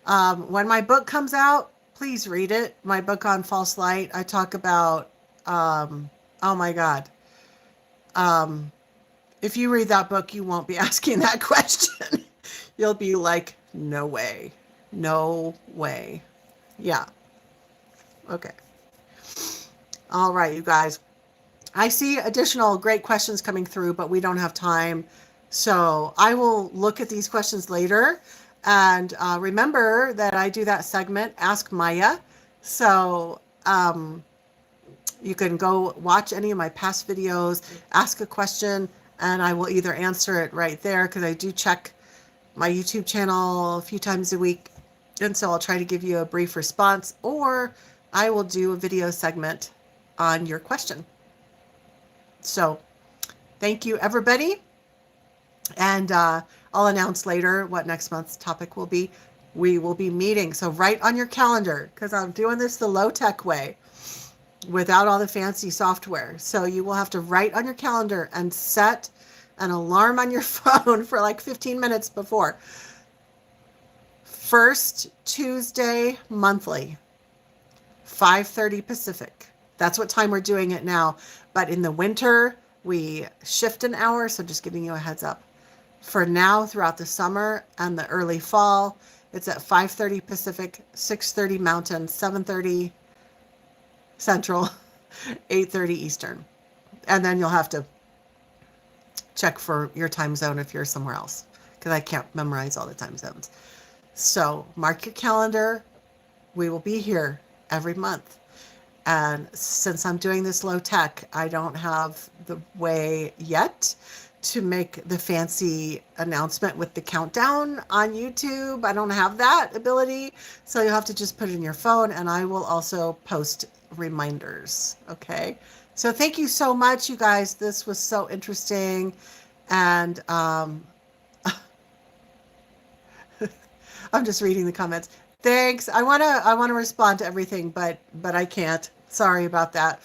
When my book comes out, please read it. My book on false light. I talk about, oh my God. If you read that book, you won't be asking that question. You'll be like, no way. No way. Yeah. Okay. All right, you guys. I see additional great questions coming through, but we don't have time. So I will look at these questions later. And remember that I do that segment, Ask Maya. So you can go watch any of my past videos, ask a question, and I will either answer it right there because I do check my YouTube channel a few times a week. And so I'll try to give you a brief response, or I will do a video segment on your question. So thank you, everybody. And I'll announce later what next month's topic will be. We will be meeting. So write on your calendar, because I'm doing this the low-tech way without all the fancy software. So you will have to write on your calendar and set an alarm on your phone for like 15 minutes before. First Tuesday monthly, 5:30 Pacific. That's what time we're doing it now. But in the winter, we shift an hour. So just giving you a heads up. For now, throughout the summer and the early fall, it's at 5:30 Pacific, 6:30 Mountain, 7:30 Central, 8:30 Eastern. And then you'll have to check for your time zone if you're somewhere else, because I can't memorize all the time zones. So mark your calendar. We will be here every month. And since I'm doing this low tech, I don't have the way yet to make the fancy announcement with the countdown on YouTube. I don't have that ability. So you'll have to just put it in your phone, and I will also post reminders. Okay. So thank you so much, you guys. This was so interesting. And I'm just reading the comments. Thanks. I wanna respond to everything, but I can't. Sorry about that.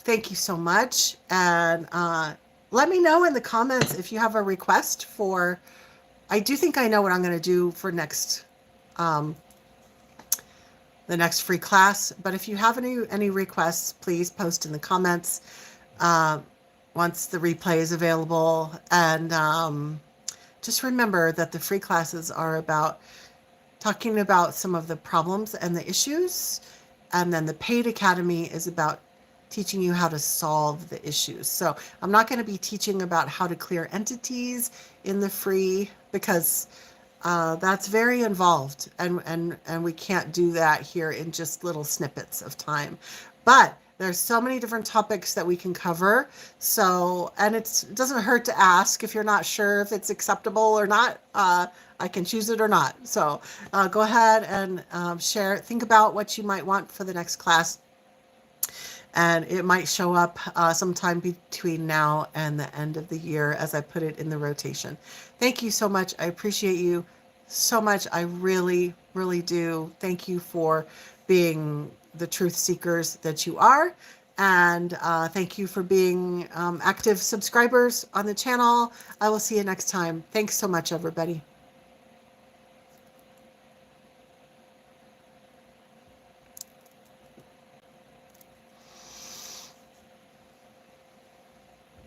Thank you so much, and let me know in the comments if you have a request for. I do think I know what I'm going to do for next, the next free class. But if you have any requests, please post in the comments once the replay is available. And just remember that the free classes are about talking about some of the problems and the issues. And then the paid academy is about teaching you how to solve the issues. So I'm not going to be teaching about how to clear entities in the free, because that's very involved. And we can't do that here in just little snippets of time. But there's so many different topics that we can cover. So, and it doesn't hurt to ask if you're not sure if it's acceptable or not. I can choose it or not. So go ahead and share. Think about what you might want for the next class. And it might show up sometime between now and the end of the year as I put it in the rotation. Thank you so much. I appreciate you so much. I really, really do. Thank you for being the truth seekers that you are. And thank you for being active subscribers on the channel. I will see you next time. Thanks so much, everybody.